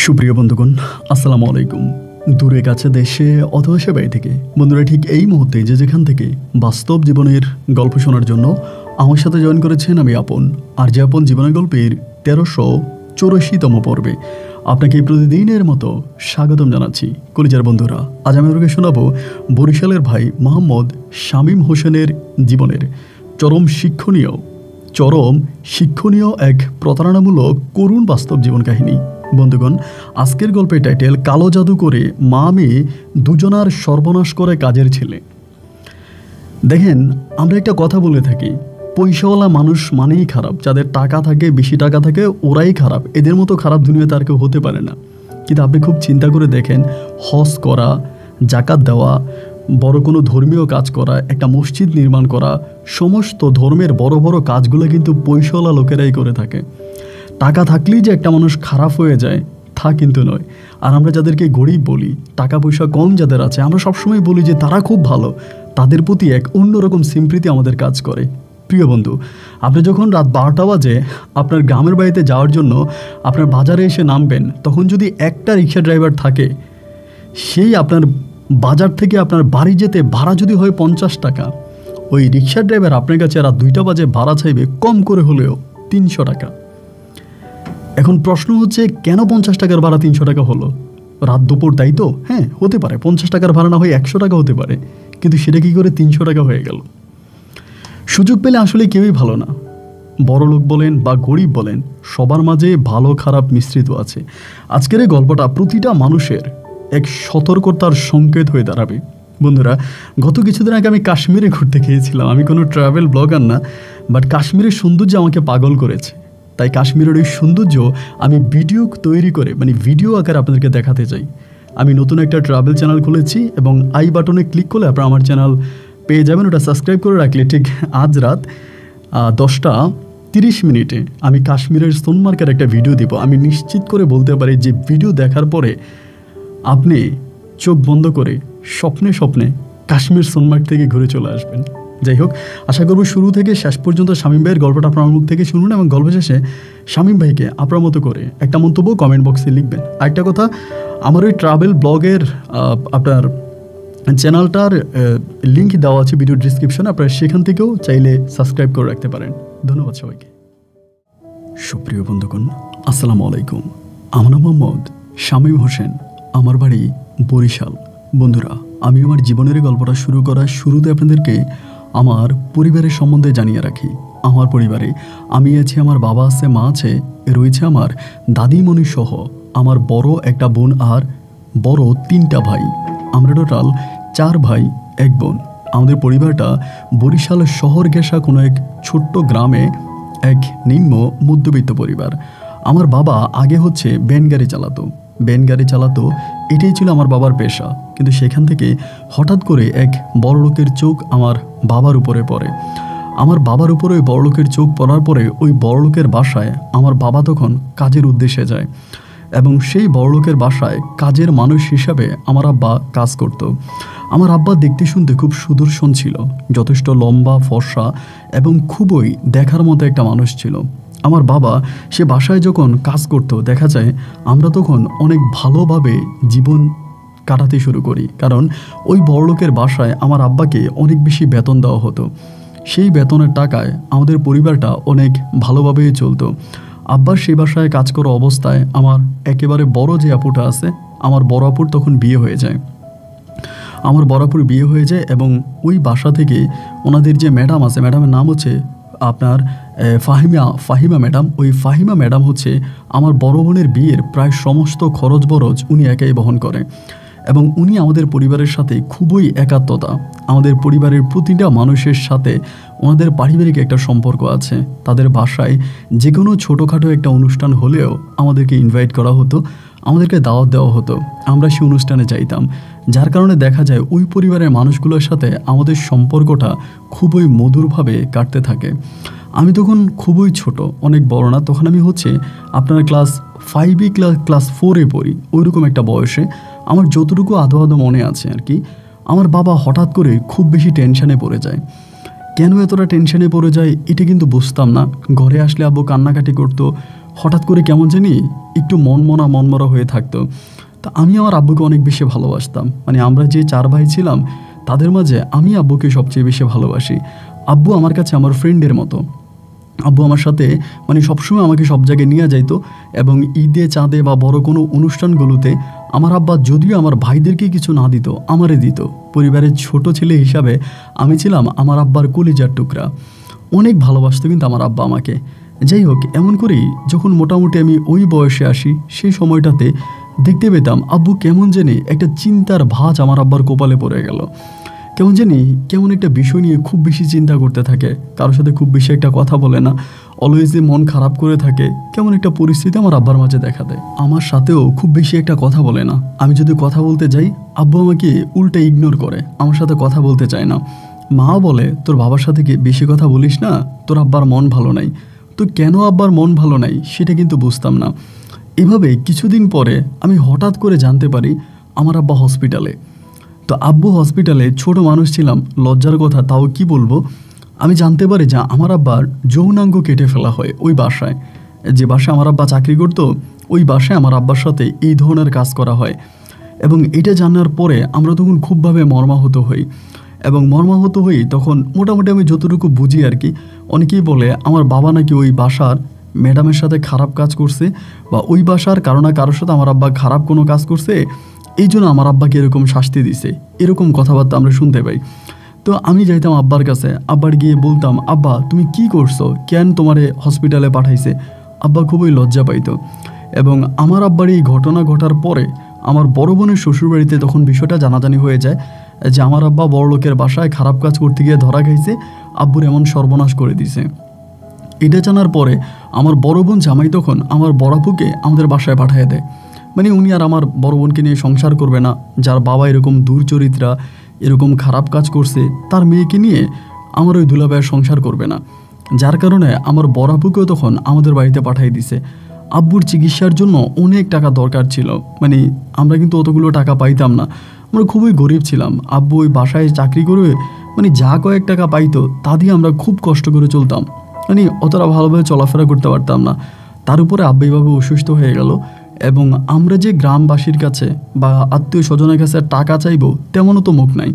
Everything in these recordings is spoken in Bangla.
সুপ্রিয় বন্ধুগণ, আসসালামু আলাইকুম। দূরে কাছে দেশে অথবা সে বাড়ি থেকে বন্ধুরা ঠিক এই মুহূর্তে যে যেখান থেকে বাস্তব জীবনের গল্প শোনার জন্য আমার সাথে জয়েন করেছেন আমি আপন। আর যে আপন জীবনের গল্পের 1384তম পর্বে আপনাকে প্রতিদিনের মতো স্বাগতম জানাচ্ছি। কলিজার বন্ধুরা, আজ আমি আপনাকে শোনাবো বরিশালের ভাই মোহাম্মদ শামীম হোসেনের জীবনের চরম শিক্ষণীয় এক প্রতারণামূলক করুণ বাস্তব জীবন কাহিনী। বন্ধুগণ, আজকের গল্পের টাইটেল কালো জাদু করে মা মেয়ে দুজনার সর্বনাশ করে কাজের ছেলে। দেখেন, আমরা একটা কথা বলে থাকি, পয়সাওয়ালা মানুষ মানেই খারাপ। যাদের টাকা থাকে, বেশি টাকা থাকে, ওরাই খারাপ। এদের মতো খারাপ দুনিয়াতে আর কেউ হতে পারে না। কিন্তু আপনি খুব চিন্তা করে দেখেন, হজ করা, জাকাত দেওয়া, বড় কোনো ধর্মীয় কাজ করা, একটা মসজিদ নির্মাণ করা, সমস্ত ধর্মের বড় বড় কাজগুলো কিন্তু পয়সাওয়ালা লোকেরাই করে থাকে। টাকা থাকলেই যে একটা মানুষ খারাপ হয়ে যায় তা কিন্তু নয়। আর আমরা যাদেরকে গরিব বলি, টাকা পয়সা কম যাদের আছে, আমরা সবসময় বলি যে তারা খুব ভালো। তাদের প্রতি এক অন্যরকম সিম্প্রিতি আমাদের কাজ করে। প্রিয় বন্ধু, আপনি যখন রাত 12টা বাজে আপনার গ্রামের বাড়িতে যাওয়ার জন্য আপনার বাজারে এসে নামবেন, তখন যদি একটা রিক্সা ড্রাইভার থাকে, সেই আপনার বাজার থেকে আপনার বাড়ি যেতে ভাড়া যদি হয় 50 টাকা, ওই রিক্সা ড্রাইভার আপনার কাছে রাত 2টা বাজে ভাড়া চাইবে কম করে হলেও 300 টাকা। এখন প্রশ্ন হচ্ছে, কেন 50 টাকার ভাড়া 300 টাকা হলো? রাত দুপুর, তাই তো? হ্যাঁ, হতে পারে 50 টাকার ভাড়া না হয় 100 টাকা হতে পারে, কিন্তু সেটা কী করে 300 টাকা হয়ে গেল? সুযোগ পেলে আসলে কেউই ভালো না। বড় লোক বলেন বা গরিব বলেন, সবার মাঝে ভালো খারাপ মিশ্রিত আছে। আজকের এই গল্পটা প্রতিটা মানুষের এক সতর্কতার সংকেত হয়ে দাঁড়াবে। বন্ধুরা, গত কিছুদিন আগে আমি কাশ্মীরে ঘুরতে গিয়েছিলাম। আমি কোনো ট্রাভেল ব্লগার না, বাট কাশ্মীরের সৌন্দর্য আমাকে পাগল করেছে। তাই কাশ্মীরের ওই সৌন্দর্য আমি ভিডিও তৈরি করে, ভিডিও আকারে আপনাদেরকে দেখাতে চাই। আমি নতুন একটা ট্রাভেল চ্যানেল খুলেছি এবং আই বাটনে ক্লিক করলে আপনারা আমার চ্যানেল পেয়ে যাবেন। ওটা সাবস্ক্রাইব করে রাখলে ঠিক আজ রাত 10:30 আমি কাশ্মীরের সোনমার্গের একটা ভিডিও দিব। আমি নিশ্চিত করে বলতে পারি যে ভিডিও দেখার পরে আপনি চোখ বন্ধ করে স্বপ্নে কাশ্মীর সোনমার্গ থেকে ঘুরে চলে আসবেন। যাই হোক, আশা করব শুরু থেকে শেষ পর্যন্ত শামীম ভাইয়ের গল্পটা আপনার মুখ থেকে শুনুন এবং গল্প শেষে শামীম ভাইকে আপনার মতো করে একটা মন্তব্য কমেন্ট বক্সে লিখবেন। আরেকটা কথা, আমার ওই ট্রাভেল ব্লগের আপনার চ্যানেলটার লিঙ্ক দেওয়া আছে ভিডিও ডিসক্রিপশনে, আপনারা সেখান থেকেও চাইলে সাবস্ক্রাইব করে রাখতে পারেন। ধন্যবাদ সবাইকে। সুপ্রিয় বন্ধুগণ, আসসালামু আলাইকুম। আমার নাম মোহাম্মদ শামীম হোসেন, আমার বাড়ি বরিশাল। বন্ধুরা, আমি আমার জীবনের গল্পটা শুরু করার শুরুতে আপনাদেরকে আমার পরিবারের সম্বন্ধে জানিয়ে রাখি। আমার পরিবারে আমি আছি, আমার বাবা আছে, মা আছে, রয়েছে আমার দাদিমণি সহ আমার বড় একটা বোন আর বড় 3টা ভাই। আমরা টোটাল 4 ভাই 1 বোন। আমাদের পরিবারটা বরিশাল শহর ঘেঁষা কোনো এক ছোট্ট গ্রামে এক নিম্ন মধ্যবিত্ত পরিবার। আমার বাবা আগে ভ্যান গাড়ি চালাতো, এটাই ছিল আমার বাবার পেশা। কিন্তু সেখান থেকে হঠাৎ করে এক বড় লোকের চোখ আমার বাবার উপরে পড়ে। আমার বাবার উপরে ওই বড় লোকের চোখ পড়ার পরে ওই বড় লোকের বাসায় আমার বাবা তখন কাজের উদ্দেশ্যে যায় এবং সেই বড় লোকের বাসায় কাজের মানুষ হিসাবে আমার আব্বা কাজ করত। আমার আব্বা দেখতে শুনতে খুব সুদর্শন ছিল, যথেষ্ট লম্বা, ফর্সা এবং খুবই দেখার মতো একটা মানুষ ছিল। আমার বাবা সে বাসায় যখন কাজ করতো, দেখা যায় আমরা তখন অনেক ভালোভাবে জীবন কাটাতে শুরু করি, কারণ ওই বড়লোকের বাসায় আমার আব্বাকে অনেক বেশি বেতন দেওয়া হতো। সেই বেতনের টাকায় আমাদের পরিবারটা অনেক ভালোভাবেই চলতো। আব্বার সেই বাসায় কাজ করা অবস্থায় আমার একেবারে বড় যে আপুটা আছে, আমার বড় আপুর তখন বিয়ে হয়ে যায়। এবং ওই বাসা থেকে ওনাদের যে ম্যাডাম আছে, ম্যাডামের নাম আপনার ফাহিমা ম্যাডাম। ওই ফাহিমা ম্যাডাম আমার বড় বোনের বিয়ের প্রায় সমস্ত খরচ বরচ উনি একাই বহন করে এবং উনি আমাদের পরিবারের সাথে খুবই একাত্মতা। আমাদের পরিবারের প্রতিটা মানুষের সাথে ওনাদের পারিবারিক একটা সম্পর্ক আছে। তাদের বাসায় যে কোনো ছোটোখাটো একটা অনুষ্ঠান হলেও আমাদেরকে ইনভাইট করা হতো, আমাদেরকে দাওয়াত দেওয়া হতো, আমরা সেই অনুষ্ঠানে যাইতাম। যার কারণে দেখা যায় ওই পরিবারের মানুষগুলোর সাথে আমাদের সম্পর্কটা খুবই মধুরভাবে কাটতে থাকে। আমি তখন খুবই ছোট, অনেক বড় না, তখন আমি আপনার ক্লাস 5 ক্লাস 4 পড়ি, ওইরকম একটা বয়সে। আমার যতটুকু আধো মনে আছে আর কি, আমার বাবা হঠাৎ করে খুব বেশি টেনশানে পড়ে যায়। কেন এতটা টেনশানে পড়ে যায় এটা কিন্তু বুঝতাম না। ঘরে আসলে আব্বু কান্নাকাটি করতো, হঠাৎ করে কেমন জানি একটু মনমরা হয়ে থাকতো। তো আমি আমার আব্বুকে অনেক বেশি ভালোবাসতাম। মানে আমরা যে 4 ভাই ছিলাম তাদের মাঝে আমি আব্বুকে সবচেয়ে বেশি ভালোবাসি। আব্বু আমার কাছে আমার ফ্রেন্ডের মতো। আব্বু আমার সাথে মানে সবসময় আমাকে সব জায়গায় নিয়ে যাইতো এবং ঈদে চাঁদে বা বড় কোনো অনুষ্ঠানগুলোতে আমার আব্বা যদিও আমার ভাইদেরকে কিছু না দিত আমারে দিত। পরিবারের ছোট ছেলে হিসাবে আমি ছিলাম আমার আব্বার কলিজার টুকরা। অনেক ভালোবাসতো কিন্তু আমার আব্বা আমাকে। যাই হোক, এমন করেই যখন মোটামুটি আমি ওই বয়সে আসি সেই সময়টাতে দেখতে পেতাম আব্বু কেমন জানি একটা চিন্তার ভাঁজ আমার আব্বার কপালে পড়ে গেল। কেমন জানি কেমন একটা বিষয় নিয়ে খুব বেশি চিন্তা করতে থাকে, কারোর সাথে খুব বেশি একটা কথা বলে না, অলওয়েজই মন খারাপ করে থাকে। কেমন একটা পরিস্থিতি আমার আব্বার মাঝে দেখা দেয়। আমার সাথেও খুব বেশি একটা কথা বলে না। আমি যদি কথা বলতে যাই আব্বু আমাকে উল্টে ইগনোর করে, আমার সাথে কথা বলতে চায় না। মা বলে তোর বাবার সাথে কি বেশি কথা বলিস না, তোর আব্বার মন ভালো নাই। তো কেন আব্বার মন ভালো নাই সেটা কিন্তু বুঝতাম না। এভাবে কিছুদিন পরে আমি হঠাৎ করে জানতে পারি আমার আব্বা হসপিটালে। তো আব্বু হসপিটালে, ছোট মানুষ ছিলাম, লজ্জার কথা তাও কি বলবো, আমি জানতে পারি যে আমার আব্বার যৌনাঙ্গ কেটে ফেলা হয় ওই বাসায়। যে বাসায় আমার আব্বা চাকরি করতো ওই বাসায় আমার আব্বার সাথে এই ধরনের কাজ করা হয়। এবং এটা জানার পরে আমরা তখন খুবভাবে মর্মাহত হই। এবং মর্মাহত হই তখন মোটামুটি আমি যতটুকু বুঝি আর কি। অনেকেই বলে আমার বাবা নাকি ওই বাসার ম্যাডামের সাথে খারাপ কাজ করছে, বা ওই বাসার কারো না কারোর সাথে আমার আব্বা খারাপ কোনো কাজ করছে, এই জন্য আমার আব্বাকে এরকম শাস্তি দিছে, এরকম কথাবার্তা আমরা শুনতে পাই। তো আমি যাইতাম আব্বার কাছে, আব্বার গিয়ে বলতাম আব্বা তুমি কি করছো, কেন তোমারে হসপিটালে পাঠাইছে। আব্বা খুবই লজ্জা পাইতো। এবং আমার আব্বার এই ঘটনা ঘটার পরে আমার বড় বোনের শ্বশুরবাড়িতে তখন বিষয়টা জানাজানি হয়ে যায় যে আমার আব্বা বড় লোকের বাসায় খারাপ কাজ করতে গিয়ে ধরা খাইছে, আব্বুর এমন সর্বনাশ করে দিছে। এটা জানার পরে আমার বড় বোন জামাই তখন আমার বড় আপুকে আমাদের বাসায় পাঠিয়ে দেয়। মানে উনি আর আমার বড় বোনকে নিয়ে সংসার করবে না, যার বাবা এরকম দুর্চরিত্রা এরকম খারাপ কাজ করছে তার মেয়েকে নিয়ে আমার ওই দুলাভাইয়ের সংসার করবে না। যার কারণে আমার বড় আপুকেও তখন আমাদের বাড়িতে পাঠিয়ে দিছে। আব্বুর চিকিৎসার জন্য অনেক টাকা দরকার ছিল। মানে আমরা কিন্তু অতগুলো টাকা পাইতাম না, আমরা খুবই গরিব ছিলাম। আব্বু ওই বাসায় চাকরি করে মানে যা কয়েক টাকা পাইতো তা দিয়ে আমরা খুব কষ্ট করে চলতাম। মানে অতটা ভালোভাবে চলাফেরা করতে পারতাম না। তার উপরে আব্বা এইভাবে অসুস্থ হয়ে গেল এবং আমরা যে গ্রামবাসীর কাছে বা আত্মীয় স্বজনের কাছে টাকা চাইবো তেমনও তো মুখ নাই।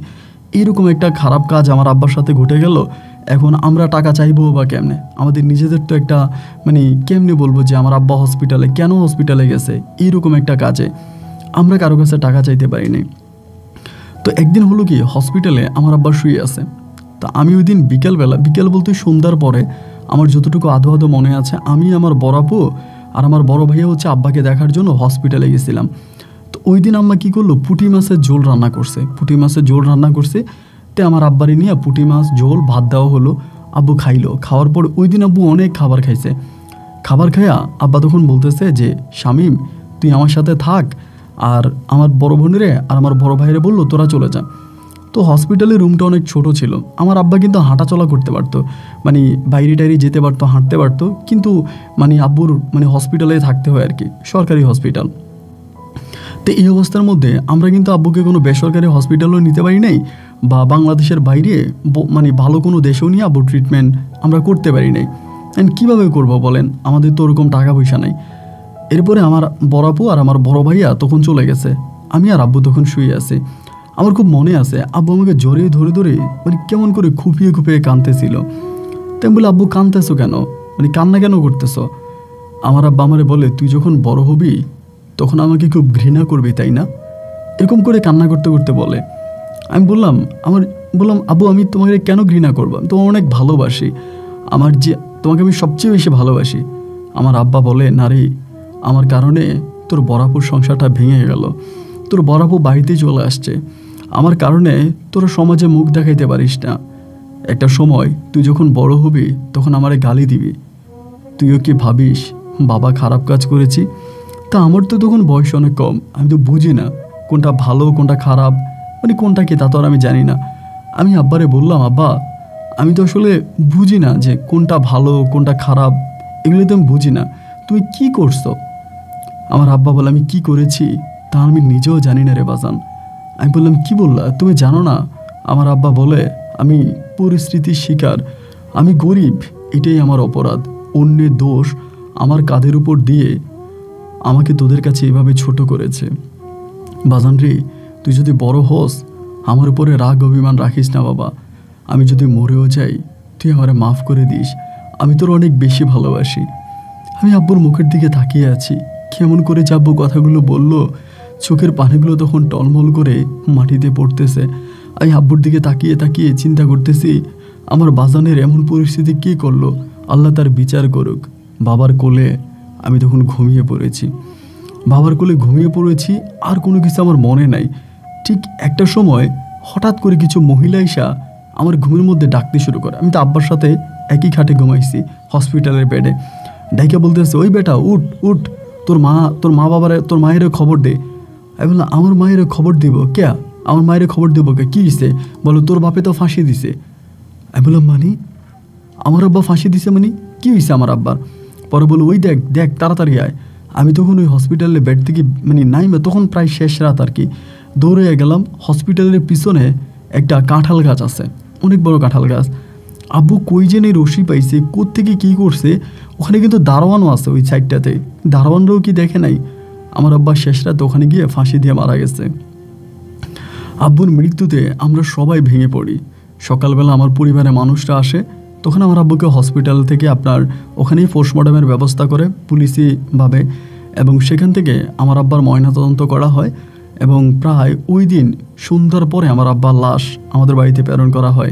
এরকম একটা খারাপ কাজ আমার আব্বার সাথে ঘটে গেল। এখন আমরা টাকা চাইবো বা কেমনে? আমাদের নিজেদের তো একটা মানে কেমনে বলবো যে আমার আব্বা হসপিটালে, কেন হসপিটালে গেছে, এইরকম একটা কাজে আমরা কারো কাছে টাকা চাইতে পারিনি। তো একদিন হলো কি, হসপিটালে আমার আব্বা শুয়ে আছে। তো আমি ওই দিন বিকেল বলতে সন্ধ্যার পরে আমার যতটুকু আধো আধো মনে আছে, আমি আমার বড় আপু আর আমার বড় ভাইয়া হচ্ছে আব্বাকে দেখার জন্য হসপিটালে গেছিলাম। তো ওই দিন আম্মা কী করলো, পুঁটি মাছের ঝোল রান্না করছে। তো আমার আব্বারে নিয়ে পুঁটি মাছ ঝোল ভাত দেওয়া হলো, আব্বু খাইলো। খাওয়ার পর ওই দিন আব্বু অনেক খাবার খাইছে। খাবার খাইয়া আব্বা তখন বলতেছে যে শামীম তুই আমার সাথে থাক, আর আমার বড় বোনেরে আর আমার বড় ভাইরে বললো তোরা চলে যা। তো হসপিটালের রুমটা অনেক ছোট ছিল। আমার আব্বা কিন্তু হাঁটাচলা করতে পারতো, মানে বাইরে টাইরে যেতে পারতো, হাঁটতে পারতো, কিন্তু মানে আব্বুর মানে হসপিটালে থাকতে হয় আর কি, সরকারি হসপিটাল। তো এই অবস্থার মধ্যে আমরা কিন্তু আব্বুকে কোনো বেসরকারি হসপিটালও নিতে পারি নাই, বা বাংলাদেশের বাইরে মানে ভালো কোনো দেশেও নিয়ে আব্বুর ট্রিটমেন্ট আমরা করতে পারি নাই। অ্যান্ড কীভাবে করবো বলেন, আমাদের তো ওরকম টাকা পয়সা নাই। এরপরে আমার বড় আপু আর আমার বড় ভাইয়া তখন চলে গেছে, আমি আর আব্বু তখন শুয়ে আছি। আমার খুব মনে আছে আব্বু আমাকে জড়িয়ে ধরে মানে কেমন করে খুপিয়ে কাঁদতেছিল। তাই আমি বলি আব্বু কাঁদতেছো কেন, মানে কান্না কেন করতেছো? আমার আব্বা আমারে বলে তুই যখন বড় হবি তখন আমাকে খুব ঘৃণা করবি তাই না, এরকম করে কান্না করতে করতে বলে। আমি বললাম আব্বু আমি তোমাকে কেন ঘৃণা করবো, আমি তোমাকে অনেক ভালোবাসি, তোমাকে আমি সবচেয়ে বেশি ভালোবাসি। আমার আব্বা বলে না রে, আমার কারণে তোর বড়াপুর সংসারটা ভেঙে গেল, তোর বড়াপু বাড়িতেই চলে আসছে, আমার কারণে তোরা সমাজে মুখ দেখাইতে পারিস না। একটা সময় তুই যখন বড় হবি তখন আমারে গালি দিবি, তুইও কি ভাবিস বাবা খারাপ কাজ করেছি? তা আমার তো তখন বয়স অনেক কম, আমি তো বুঝি না কোনটা ভালো কোনটা খারাপ, মানে কোনটা কি তা তো আর আমি জানি না। আমি আব্বারে বললাম আব্বা আমি তো আসলে বুঝি না যে কোনটা ভালো কোনটা খারাপ, এগুলো তো আমি বুঝি না, তুমি কি করছো? আমার আব্বা বলে আমি কি করেছি তা আমি নিজেও জানি না রে বাজান। আমি বললাম কি বললা, তুমি জানো না? আমার আব্বা বলে আমি পরিস্থিতির শিকার, আমি গরিব, এটাই আমার অপরাধ, অন্যের দোষ আমার কাঁধের উপর দিয়ে আমাকে তোদের কাছে এভাবে ছোট করেছে। বাজান রে, তুই যদি বড় হোস আমার উপরে রাগ অভিমান রাখিস না বাবা। আমি যদি মরেও যাই তুই আমারে মাফ করে দিস, আমি তোর অনেক বেশি ভালোবাসি। আমি আব্বুর মুখের দিকে তাকিয়ে আছি, কেমন করে যে আব্বু কথাগুলো বলল, চোখের পানিগুলো তখন টলমল করে মাটিতে পড়তেছে। আমি আব্বুর দিকে তাকিয়ে তাকিয়ে চিন্তা করতেছি, আমার বাজানের এমন পরিস্থিতি কী করলো, আল্লাহ তার বিচার করুক। বাবার কোলে আমি তখন ঘুমিয়ে পড়েছি। বাবার কোলে ঘুমিয়ে পড়েছি, আর কোনো কিছু আমার মনে নাই। ঠিক একটা সময় হঠাৎ করে কিছু মহিলা এসা আমার ঘুমের মধ্যে ডাকতে শুরু করে। আমি তো আব্বার সাথে একই খাটে ঘুমাইছি হসপিটালের বেডে। ডাইকা বলতেছে, ওই বেটা উঠ উঠ, তোর মা বাবারে, তোর মায়েরও খবর দে। আমি বললাম, আমার মায়েরও খবর দিব কে? আমার মায়ের খবর দেবো কে? কী দিছে? বলো, তোর বাপে তো ফাঁসি দিছে। আমি বললাম, মানে আমার আব্বা ফাঁসি দিছে? মানে কী হয়েছে আমার আব্বার? পরে বলো, ওই দেখ দেখ তাড়াতাড়ি আয়। আমি তখন ওই হসপিটালের বেড থেকে নাইমে, তখন প্রায় শেষ রাত আর কি, দৌড়ে গেলাম। হসপিটালের পিছনে একটা কাঁঠাল গাছ আছে, অনেক বড় কাঁঠাল গাছ। আব্বু কই জেনে রশি পাইছে, কোত্থেকে কী করছে, ওখানে কিন্তু দারোয়ানও আছে ওই সাইডটাতে। দারোয়ানরাও কি দেখে নাই আমার আব্বা শেষ রাত ওখানে গিয়ে ফাঁসি দিয়ে মারা গেছে। আব্বুর মৃত্যুতে আমরা সবাই ভেঙে পড়ি। সকালবেলা আমার পরিবারের মানুষরা আসে, তখন আমার আব্বুকে হসপিটাল থেকে আপনার ওখানেই পোস্টমর্টমের ব্যবস্থা করে পুলিশিভাবে, এবং সেখান থেকে আমার আব্বার ময়নাতদন্ত করা হয়। এবং প্রায় ওই দিন সন্ধ্যার পরে আমার আব্বার লাশ আমাদের বাড়িতে প্রেরণ করা হয়।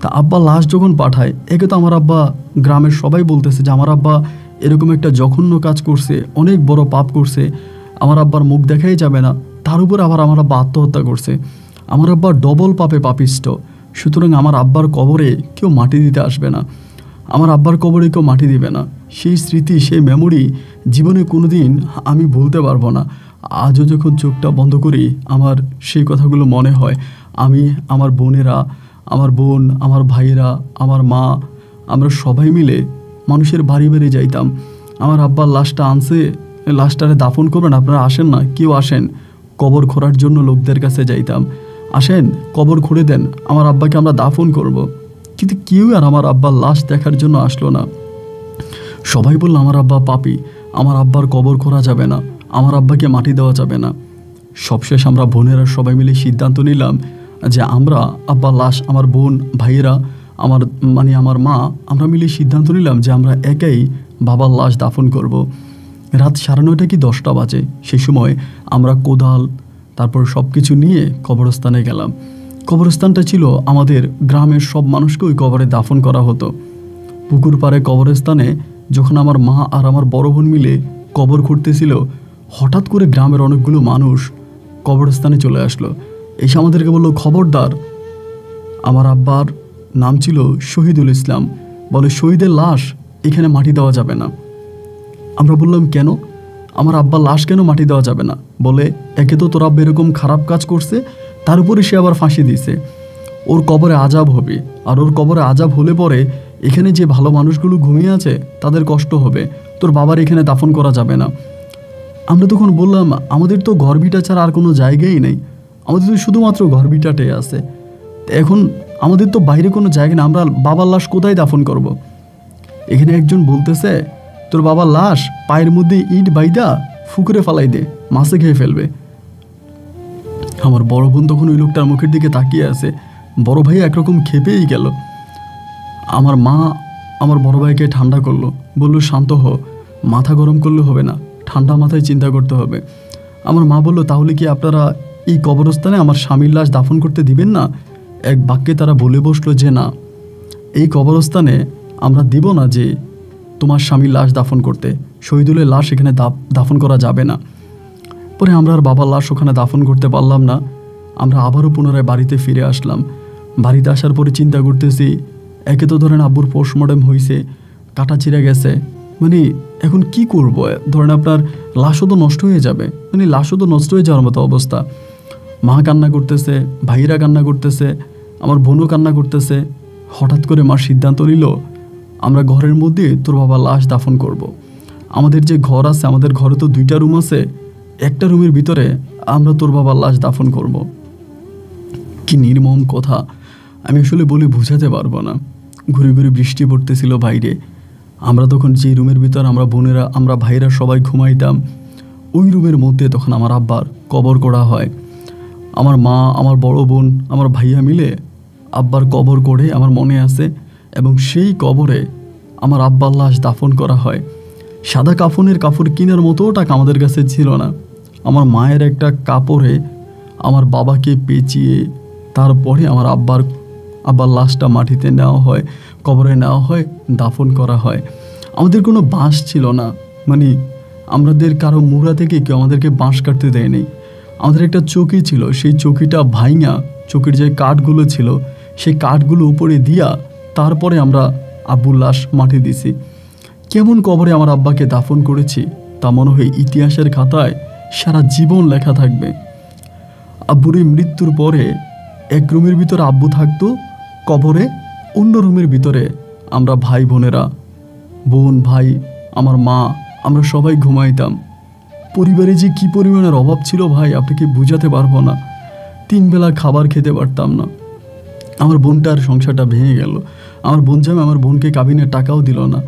তা আব্বা লাশ যখন পাঠায়, একে তো আমার আব্বা গ্রামের সবাই বলতেছে যে আমার আব্বা এরকম একটা জঘন্য কাজ করছে, অনেক বড় পাপ করছে, আমার আব্বার মুখ দেখাই যাবে না। তার উপর আবার আমার আব্বা আত্মহত্যা করছে। আমার আব্বা ডবল পাপে পাপিষ্ট। সুতরাং আমার আব্বার কবরে কেউ মাটি দিতে আসবে না, আমার আব্বার কবরে কেউ মাটি দিবে না। সেই স্মৃতি, সেই মেমোরি জীবনে কোনো দিন আমি ভুলতে পারবো না। আজও যখন চোখটা বন্ধ করি আমার সেই কথাগুলো মনে হয়। আমি, আমার বোনেরা, আমার বোন, আমার ভাইয়েরা, আমার মা, আমরা সবাই মিলে মানুষের বাড়ি বাড়ি যাইতাম। আমার আব্বার লাশটা আনছে, লাশটারে দাফন করবেন, আপনারা আসেন না, কেউ আসেন। কবর খোঁড়ার জন্য লোকদের কাছে যাইতাম, আসেন কবর খুঁড়ে দেন, আমার আব্বাকে আমরা দাফন করব। কিন্তু কেউ আর আমার আব্বার লাশ দেখার জন্য আসলো না। সবাই বলল আমার আব্বা পাপী, আমার আব্বার কবর খোঁড়া যাবে না, আমার আব্বাকে মাটি দেওয়া যাবে না। সবশেষ আমরা বোনেরা সবাই মিলে সিদ্ধান্ত নিলাম যে আমরা আব্বার লাশ, আমার বোন, ভাইয়েরা, আমার মা, আমরা মিলে সিদ্ধান্ত নিলাম যে আমরা একাই বাবার লাশ দাফন করব। রাত 9:30 কি 10টা বাজে। সেই সময় আমরা কোদাল, তারপর সব কিছু নিয়ে কবরস্থানে গেলাম। কবরস্থানটা ছিল আমাদের গ্রামের সব মানুষকে ওই কবরে দাফন করা হতো। পুকুর পাড়ে কবরস্থানে যখন আমার মা আর আমার বড় বোন মিলে কবর খুঁড়তেছিল, হঠাৎ করে গ্রামের অনেকগুলো মানুষ কবরস্থানে চলে আসলো। এসে আমাদেরকে বললো, খবরদার। আমার আব্বার নাম ছিল শহীদুল ইসলাম, বলে শহীদের লাশ এখানে মাটি দেওয়া যাবে না। আমরা বললাম, কেন? আমার আব্বার লাশ কেন মাটি দেওয়া যাবে না? বলে, একে তো তোর আব্বা এরকম খারাপ কাজ করছে, তার উপরে সে আবার ফাঁসি দিছে, ওর কবরে আজাব হবে, আর ওর কবরে আজাব হলে পরে এখানে যে ভালো মানুষগুলো ঘুমিয়ে আছে তাদের কষ্ট হবে, তোর বাবার এখানে দাফন করা যাবে না। আমরা তখন বললাম, আমাদের তো ঘরভিটা ছাড়া আর কোনো জায়গাই নেই, আমাদের তো শুধুমাত্র ঘরভিটাটাই আছে, এখন আমাদের তো বাইরে কোনো জায়গা নেই, আমরা বাবার লাশ কোথায় দাফন করব? এখানে একজন বলতেছে, তোর বাবার লাশ পায়ের মধ্যে ইট বাইদা ফুকুরে ফালাই দে, মাছে খেয়ে ফেলবে। আমার বড় বোন তখন ওই লোকটার মুখের দিকে তাকিয়ে আছে। বড় ভাই একরকম খেপেই গেল। আমার মা আমার বড় ভাইকে ঠান্ডা করলো, বলল, শান্ত হ, মাথা গরম করলে হবে না, ঠান্ডা মাথায় চিন্তা করতে হবে। আমার মা বলল, তাহলে কি আপনারা এই কবরস্থানে আমার স্বামীর লাশ দাফন করতে দিবেন না? এক বাক্যে তারা বলে বসলো যে না, এই কবরস্থানে আমরা দিব না যে তোমার স্বামীর লাশ দাফন করতে, শহীদুলের লাশ এখানে দাফন করা যাবে না। পরে আমরা আর বাবার লাশ ওখানে দাফন করতে পারলাম না। আমরা আবারও পুনরায় বাড়িতে ফিরে আসলাম। বাড়িতে আসার পরে চিন্তা করতেছি, একে তো ধরেন আব্বুর পোস্টমর্টম হয়েছে, কাটা ছিঁড়ে গেছে, এখন কি করব? ধরেন আপনার লাশও তো নষ্ট হয়ে যাবে, লাশও তো নষ্ট হয়ে যাওয়ার মতো অবস্থা। মা কান্না করতেছে, ভাইরা কান্না করতেছে, আমার বোনও কান্না করতেছে। হঠাৎ করে মা সিদ্ধান্ত নিল, আমরা ঘরের মধ্যে তোর বাবার লাশ দাফন করব। আমাদের যে ঘর আছে, আমাদের ঘরে তো 2টা রুম আছে, একটা রুমের ভিতরে আমরা তোর বাবার লাশ দাফন করব। কি নির্মম কথা, আমি আসলে বলে বোঝাতে পারবো না। ঘুরে ঘুরে বৃষ্টি পড়তেছিল বাইরে। আমরা তখন যে রুমের ভিতর আমরা বোনেরা, আমরা ভাইরা সবাই ঘুমাইতাম, ওই রুমের মধ্যে তখন আমার আব্বার কবর করা হয়। আমার মা, আমার বড় বোন, আমার ভাইয়া মিলে আব্বার কবর করে আমার মনে আছে, এবং সেই কবরে আমার আব্বার লাশ দাফন করা হয়। সাদা কাফনের কাপড় কেনার মতো টাকা আমাদের কাছে ছিল না। আমার মায়ের একটা কাপড়ে আমার বাবাকে পেঁচিয়ে তারপরে আমার আব্বার লাশটা মাটিতে নেওয়া হয়, কবরে নেওয়া হয়, দাফন করা হয়। আমাদের কোনো বাঁশ ছিল না, মানে আমাদের কারো মুড়া থেকে কেউ আমাদেরকে বাঁশ কাটতে দেয়নি। আমাদের একটা চৌকি ছিল, সেই চৌকিটা ভাঙা, চৌকির যে কাঠগুলো ছিল সেই কাঠগুলো উপরে দিয়া তারপরে আমরা আব্বুর লাশ মাটি দিছি। কেমন কবরে আমার আব্বাকে দাফন করেছি তা মনে হয় ইতিহাসের খাতায় সারা জীবন লেখা থাকবে। আব্বুর এই মৃত্যুর পরে এক রুমের ভিতরে আব্বু থাকতো কবরে, অন্য রুমের ভিতরে আমরা ভাই বোনেরা, বোন ভাই, আমার মা, আমরা সবাই ঘুমাইতাম। পরিবারে যে কী পরিমাণের অভাব ছিল ভাই আপনাকে বুঝাতে পারবো না। 3 বেলা খাবার খেতে পারতাম না। আমার বোনটার সংসারটা ভেঙে গেল। আমার বোন জামে আমার বোনকে কাবিনের টাকাও দিল না।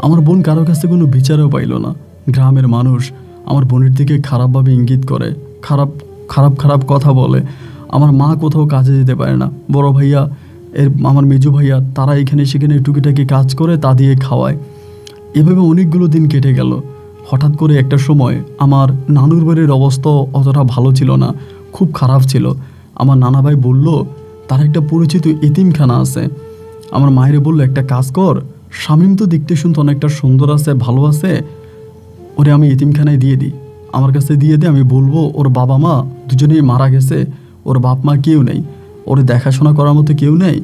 আমার বোন কারো কাছে কোনো বিচারও পাইল না। গ্রামের মানুষ আমার বোনের দিকে খারাপভাবে ইঙ্গিত করে, খারাপ কথা বলে। আমার মা কোথাও কাজে যেতে পারে না। বড় ভাইয়া, আমার মেজো ভাইয়া, তারা এখানে সেখানে টুকিটাকি কাজ করে তা দিয়ে খাওয়ায়। এভাবে অনেকগুলো দিন কেটে গেল। হঠাৎ করে একটা সময় আমার নানুর বাড়ির অবস্থা অতটা ভালো ছিল না, খুব খারাপ ছিল। আমার নানা ভাই বলল তার একটা পরিচিত এতিমখানা আছে। আমার মায়েরে বললো একটা কাজ কর, শামীম তো দেখতে শুনতে অনেকটা সুন্দর আছে, ভালো আছে, ওরে আমি এতিমখানায় দিয়ে দিই, আমার কাছে দিয়ে দে। আমি বলবো ওর বাবা মা দুজনেই মারা গেছে, ওর বাপ মা কেউ নেই, ওর দেখাশোনা করার মতো কেউ নেই।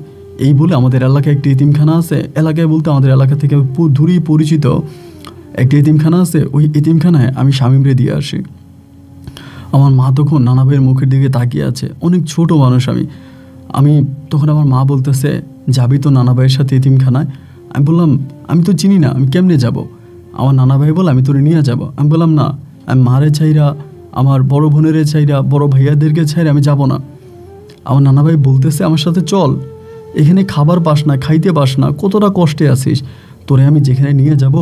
এই বলে আমাদের এলাকায় একটি এতিমখানা আছে, এলাকায় বলতে আমাদের এলাকা থেকে দূরেই পরিচিত একটি এতিমখানা আছে, ওই এতিমখানায় আমি শামীমরে দিয়ে আসি। আমার মা তখন নানা ভাইয়ের মুখের দিকে তাকিয়ে আছে, অনেক ছোট মানুষ আমি তখন আমার মা বলতেছে যাবি তো নানা ভাইয়ের সাথে এতিমখানায়? আমি বললাম আমি তো চিনি না, আমি কেমনে যাব? আমার নানা ভাই বলে আমি তোরে নিয়ে যাব। আমি বললাম না, আমি মারে ছাইরা, আমার বড় বোনের ছাইরা, বড় ভাইয়াদেরকে ছাইরা আমি যাব না। আমার নানা ভাই বলতেছে আমার সাথে চল, এখানে খাবার পাস না, খাইতে পাস না, কতটা কষ্টে আছিস, তোরে আমি যেখানে নিয়ে যাব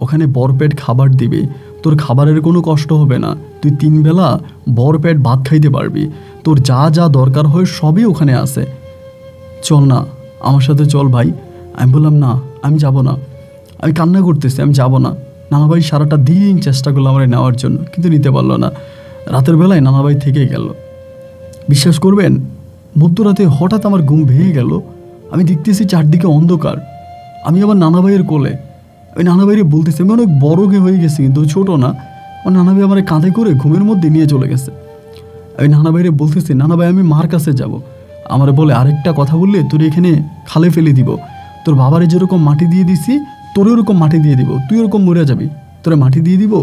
ওখানে বরপেট খাবার দিবে, তোর খাবারের কোনো কষ্ট হবে না, তুই 3 বেলা বরপেট ভাত খাইতে পারবি, তোর যা যা দরকার হয় সবই ওখানে আছে, চল না আমার সাথে চল ভাই। আমি বললাম না, আমি যাব না, আমি কান্না করতেছি, আমি যাব না। নানা ভাই সারাটা দিন চেষ্টা করলো আমার নেওয়ার জন্য, কিন্তু নিতে পারলো না। রাতের বেলায় নানা ভাই থেকে গেল। বিশ্বাস করবেন, মধ্যরাতে হঠাৎ আমার ঘুম ভেঙে গেল। আমি দেখতেছি চারদিকে অন্ধকার। আমি আবার নানা ভাইয়ের কোলে, ওই নানা ভাইরে বলতেছি আমি অনেক বড় হয়ে গেছি, কিন্তু ছোট না। আমার নানা ভাই আমার কাঁধে করে ঘুমের মধ্যে নিয়ে চলে গেছে। আমি নানা ভাইরে বলতেছি নানা ভাই আমি মার কাছে যাব। আমার বলে আরেকটা কথা বললে তোর এখানে খালে ফেলে দিব, তোর বাবারে যেরকম মাটি দিয়ে দিছি তোর ওরকম মাটি দিয়ে দিব, তুই ওরকম মরে যাবি, তোরা মাটি দিয়ে দিব।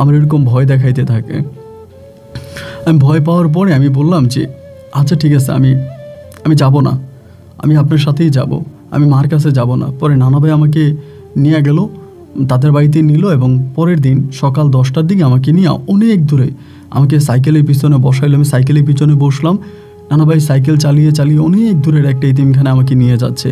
আমার এরকম ভয় দেখাইতে থাকে। আমি ভয় পাওয়ার পরে আমি বললাম যে আচ্ছা ঠিক আছে, আমি যাব না, আমি আপনার সাথেই যাব, আমি মার কাছে যাব না। পরে নানা ভাই আমাকে নিয়ে গেল, তাদের বাড়িতে নিল, এবং পরের দিন সকাল 10টার দিকে আমাকে নিয়ে অনেক দূরে আমাকে সাইকেলের পিছনে বসাইলো। আমি সাইকেলের পিছনে বসলাম। নানা ভাই সাইকেল চালিয়ে চালিয়ে অনেক দূরের একটা এতিমখানে আমাকে নিয়ে যাচ্ছে।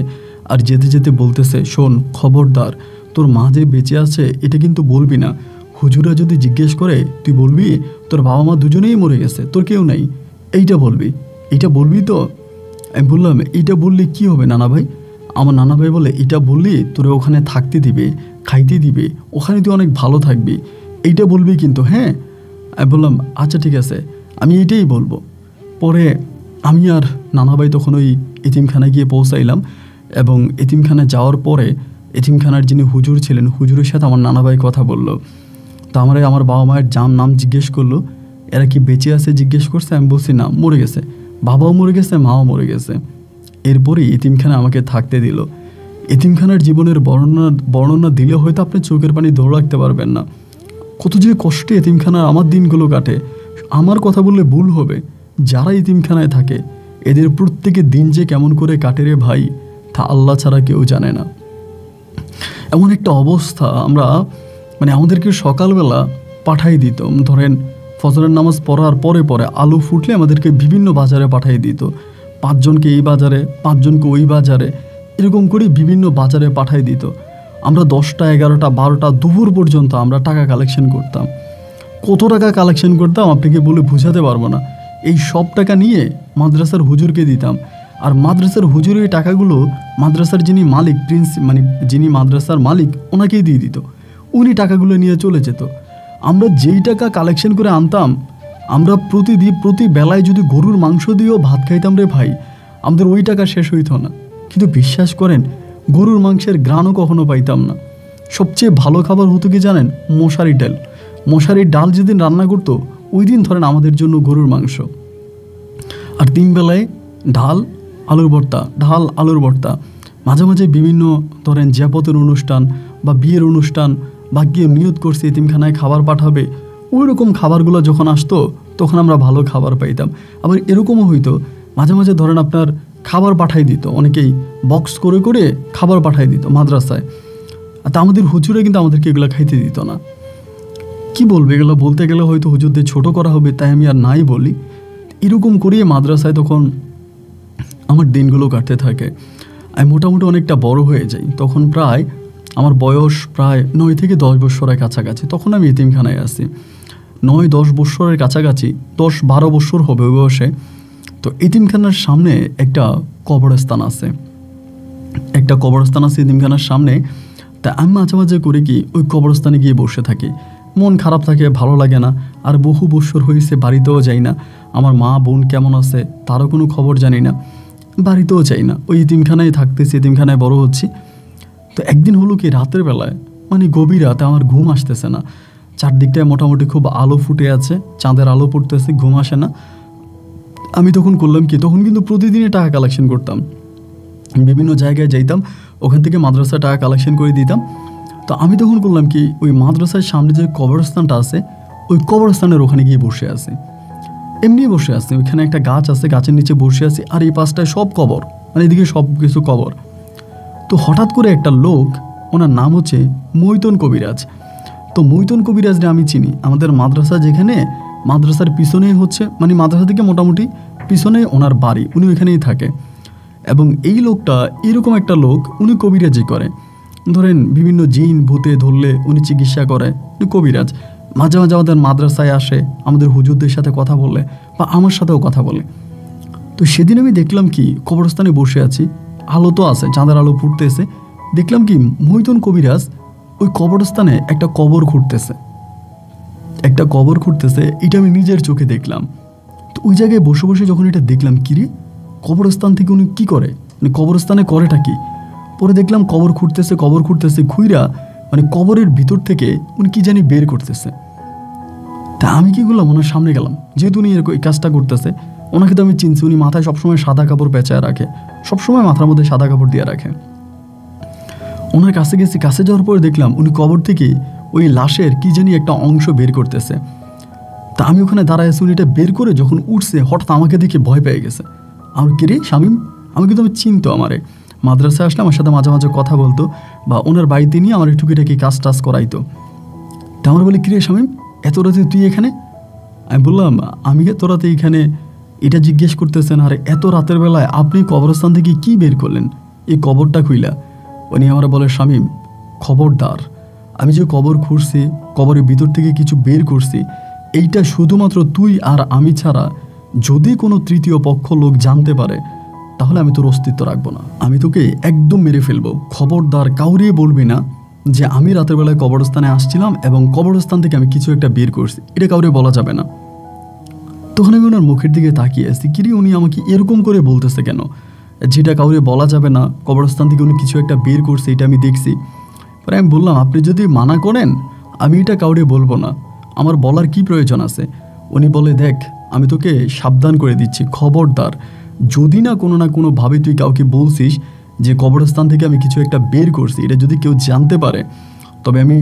আর যেতে যেতে বলতেছে শোন, খবরদার, তোর মা যে বেঁচে আছে এটা কিন্তু বলবি না, হুজুরা যদি জিজ্ঞেস করে তুই বলবি তোর বাবা মা দুজনেই মরে গেছে, তোর কেউ নেই, এইটা বলবি, এইটা বলবি তো? আমি বললাম এইটা বললে কি হবে নানা ভাই? আমার নানা ভাই বলে এটা বললি তোরা ওখানে থাকতে দিবে, খাইতে দিবে, ওখানে তুই অনেক ভালো থাকবি, এইটা বলবি কিন্তু, হ্যাঁ? আমি বললাম আচ্ছা ঠিক আছে, আমি এইটাই বলবো। পরে আমি আর নানা ভাই তখন ওই এতিমখানায় গিয়ে পৌঁছাইলাম, এবং এতিমখানায় যাওয়ার পরে এতিমখানার যিনি হুজুর ছিলেন, হুজুরের সাথে আমার নানা ভাই কথা বললো। তো আমার বাবা মায়ের নাম জিজ্ঞেস করলো, এরা কি বেঁচে আছে জিজ্ঞেস করছে। আমি বলছি না, মরে গেছে, বাবাও মরে গেছে, মাও মরে গেছে। এরপরে এতিমখানা আমাকে থাকতে দিল। এতিমখানার জীবনের বর্ণনা দিলে হয়তো আপনি চোখের পানি ধরে রাখতে পারবেন না। কত যে কষ্টে এতিমখানার আমার দিনগুলো কাটে। আমার কথা বললে ভুল হবে, যারা এতিমখানায় থাকে এদের প্রত্যেকের দিন যে কেমন করে কাটে রে ভাই, তা আল্লাহ ছাড়া কেউ জানে না। এমন একটা অবস্থা, আমরা আমাদেরকে সকালবেলা পাঠাই দিত, ধরেন ফজরের নামাজ পড়ার পরে আলু ফুটলে আমাদেরকে বিভিন্ন বাজারে পাঠাই দিত। 5 জনকে এই বাজারে, 5 জনকে ওই বাজারে, এরকম করে বিভিন্ন বাজারে পাঠাই দিত। আমরা 10টা, 11টা, 12টা দুপুর পর্যন্ত আমরা টাকা কালেকশন করতাম। কত টাকা কালেকশন করতাম আপনাকে বলে বোঝাতে পারবো না। এই সব টাকা নিয়ে মাদ্রাসার হুজুরকে দিতাম, আর মাদ্রাসার হুজুরের টাকাগুলো মাদ্রাসার যিনি মালিক মানে যিনি মাদ্রাসার মালিক ওনাকেই দিয়ে দিত। উনি টাকাগুলো নিয়ে চলে যেত। আমরা যেই টাকা কালেকশন করে আনতাম, আমরা প্রতি বেলায় যদি গরুর মাংস দিয়েও ভাত খাইতাম রে ভাই, আমাদের ওই টাকা শেষ হইতো না। কিন্তু বিশ্বাস করেন, গরুর মাংসের ঘ্রাণও কখনো পাইতাম না। সবচেয়ে ভালো খাবার হতো কি জানেন? মশারি ডাল। মশারির ডাল যেদিন রান্না করতো ওই দিন ধরেন আমাদের জন্য গরুর মাংস। আর 3 বেলায় ডাল আলুর ভর্তা। মাঝে মাঝে বিভিন্ন ধরেন জিয়াপতের অনুষ্ঠান বা বিয়ের অনুষ্ঠান বা কেউ নিয়ত করছে এতিমখানায় খাবার পাঠাবে, ওই রকম খাবারগুলো যখন আসতো তখন আমরা ভালো খাবার পাইতাম। আবার এরকমও হইতো মাঝে মাঝে ধরেন আপনার খাবার পাঠাই দিত, অনেকেই বক্স করে করে খাবার পাঠাই দিত মাদ্রাসায়। তা আমাদের হুজুরে কিন্তু আমাদেরকে এগুলো খাইতে দিত না। কি বলবো, এগুলো বলতে গেলে হয়তো হুজুরদের ছোট করা হবে, তাই আমি আর নাই বলি। এরকম করিয়ে মাদ্রাসায় তখন আমার দিনগুলো কাটতে থাকে। আমি মোটামুটি অনেকটা বড় হয়ে যাই, তখন প্রায় আমার বয়স প্রায় 9 থেকে 10 বছরের কাছাকাছি। তখন আমি এতিমখানায় আছি, 9-10 বছরের কাছাকাছি, 10-12 বছর হবে ওই বয়সে। তো এতিমখানার সামনে একটা কবরস্থান আছে এতিমখানার সামনে। তা আমি মাঝে মাঝে করে কি ওই কবরস্থানে গিয়ে বসে থাকি। মন খারাপ থাকে, ভালো লাগে না। আর বহু বছর হয়েছে বাড়িতেও যাই না। আমার মা বোন কেমন আছে তারও কোনো খবর জানি না, বাড়িতেও যাই না। ওই এতিমখানায় থাকতেছি, এতিমখানায় বড় হচ্ছি। তো একদিন হলো কি রাতের বেলায়, মানে গভীর রাতে আমার ঘুম আসতেছে না। চারদিকটায় মোটামুটি খুব আলো ফুটে আছে, চাঁদের আলো পড়তেছে, ঘুম আসে না। আমি তখন করলাম কি, তখন কিন্তু প্রতিদিনই টাকা কালেকশন করতাম, বিভিন্ন জায়গায় যাইতাম, ওখান থেকে মাদ্রাসায় টাকা কালেকশন করে দিতাম। তো আমি তখন করলাম কি, ওই মাদ্রাসার সামনে যে কবরস্থানটা আছে ওই কবরস্থানের ওখানে গিয়ে বসে আছি, এমনি বসে আছি। ওইখানে একটা গাছ আছে, গাছের নিচে বসে আছি, আর এই পাশটায় সব কবর, মানে এদিকে সব কিছু কবর। তো হঠাৎ করে একটা লোক, ওনার নাম হচ্ছে মৈতন কবিরাজ। তো মৈতন কবিরাজরে আমি চিনি। আমাদের মাদ্রাসা যেখানে, মাদ্রাসার পিছনে হচ্ছে, মানে মাদ্রাসা থেকে মোটামুটি পিছনে ওনার বাড়ি, উনি ওইখানেই থাকে। এবং এই লোকটা এরকম একটা লোক, উনি কবিরাজি করে। ধরেন বিভিন্ন জিন ভূতে ধরলে উনি চিকিৎসা করে, উনি কবিরাজ। মাঝে মাঝে আমাদের মাদ্রাসায় আসে, আমাদের হুজুরদের সাথে কথা বলে বা আমার সাথেও কথা বলে। তো সেদিন আমি দেখলাম কি, কবরস্থানে বসে আছি, আলো তো আছে, চাঁদের আলো ফুটতেছে। দেখলাম কি মৈতন কবিরাজ ওই কবরস্থানে একটা কবর খুঁড়তেছে। এটা আমি নিজের চোখে দেখলাম। তো ওই জায়গায় বসে বসে যখন এটা দেখলাম, কিরে কবরস্থান থেকে উনি কী করে, মানে কবরস্থানে করেটা কি। পরে দেখলাম কবর খুঁড়তেছে খুইরা, মানে কবরের ভিতর থেকে উনি কি জানি বের করতেছে। তা আমি কি করলাম, ওনার সামনে গেলাম। যেহেতু উনি এরকম এই কাজটা করতেছে, ওনাকে তো আমি চিনছি। উনি মাথায় সবসময় সাদা কাপড় পেঁচায় রাখে, সবসময় মাথার মধ্যে সাদা কাপড় দিয়ে রাখে। ওনার কাছে গেছি, কাছে যাওয়ার পরে দেখলাম উনি কবর থেকে ওই লাশের কি জানি একটা অংশ বের করতেছে। তা আমি ওখানে দাঁড়ায় আছি, উনি এটা বের করে যখন উঠছে, হঠাৎ আমাকে দেখে ভয় পেয়ে গেছে। আমার কিরে শামীম, আমি কিন্তু আমি চিনতো আমারে, মাদ্রাসায় আসলে আমার সাথে মাঝে মাঝে কথা বলতো, বা ওনার বাড়িতে নিয়ে আমার টুকিটাকি কাজ টাজ করাইতো। তা আমার বলে, কিরে শামীম, এত রাতে তুই এখানে? আমি বললাম, আমি এত রাতে এখানে, এটা জিজ্ঞেস করতেছেন, আর এত রাতের বেলায় আপনি কবরস্থান থেকে কি বের করলেন, এই কবরটা খুইলা? উনি আমার বলে, শামীম খবরদার, আমি যে কবর খুঁড়ছি, কবরের ভিতর থেকে কিছু বের করছি, এইটা শুধুমাত্র তুই আর আমি ছাড়া যদি কোনো তৃতীয় পক্ষ লোক জানতে পারে, তাহলে আমি তোর অস্তিত্ব রাখবো না, আমি তোকে একদম মেরে ফেলবো। খবরদার কাউরে বলবি না যে আমি রাতের বেলায় কবরস্থানে আসছিলাম এবং কবরস্থান থেকে আমি কিছু একটা বের করছি, এটা কাউরে বলা যাবে না। তখন আমি ওনার মুখের দিকে তাকিয়ে আসছি, কিরে উনি আমাকে এরকম করে বলতেছে কেন, যেটা কাউরে বলা যাবে না, কবরস্থান থেকে উনি কিছু একটা বের করছে, এটা আমি দেখছি। পরে আমি বললাম, আপনি যদি মানা করেন আমি এটা কাউরে বলবো না, আমার বলার কি প্রয়োজন আছে? উনি বলে, দেখ আমি তোকে সাবধান করে দিচ্ছি, খবরদার যদি না কোনোভাবে তুই কাউকে বলছিস যে কবরস্থান থেকে আমি কিছু একটা বের করছি, এটা যদি কেউ জানতে পারে, তবে আমি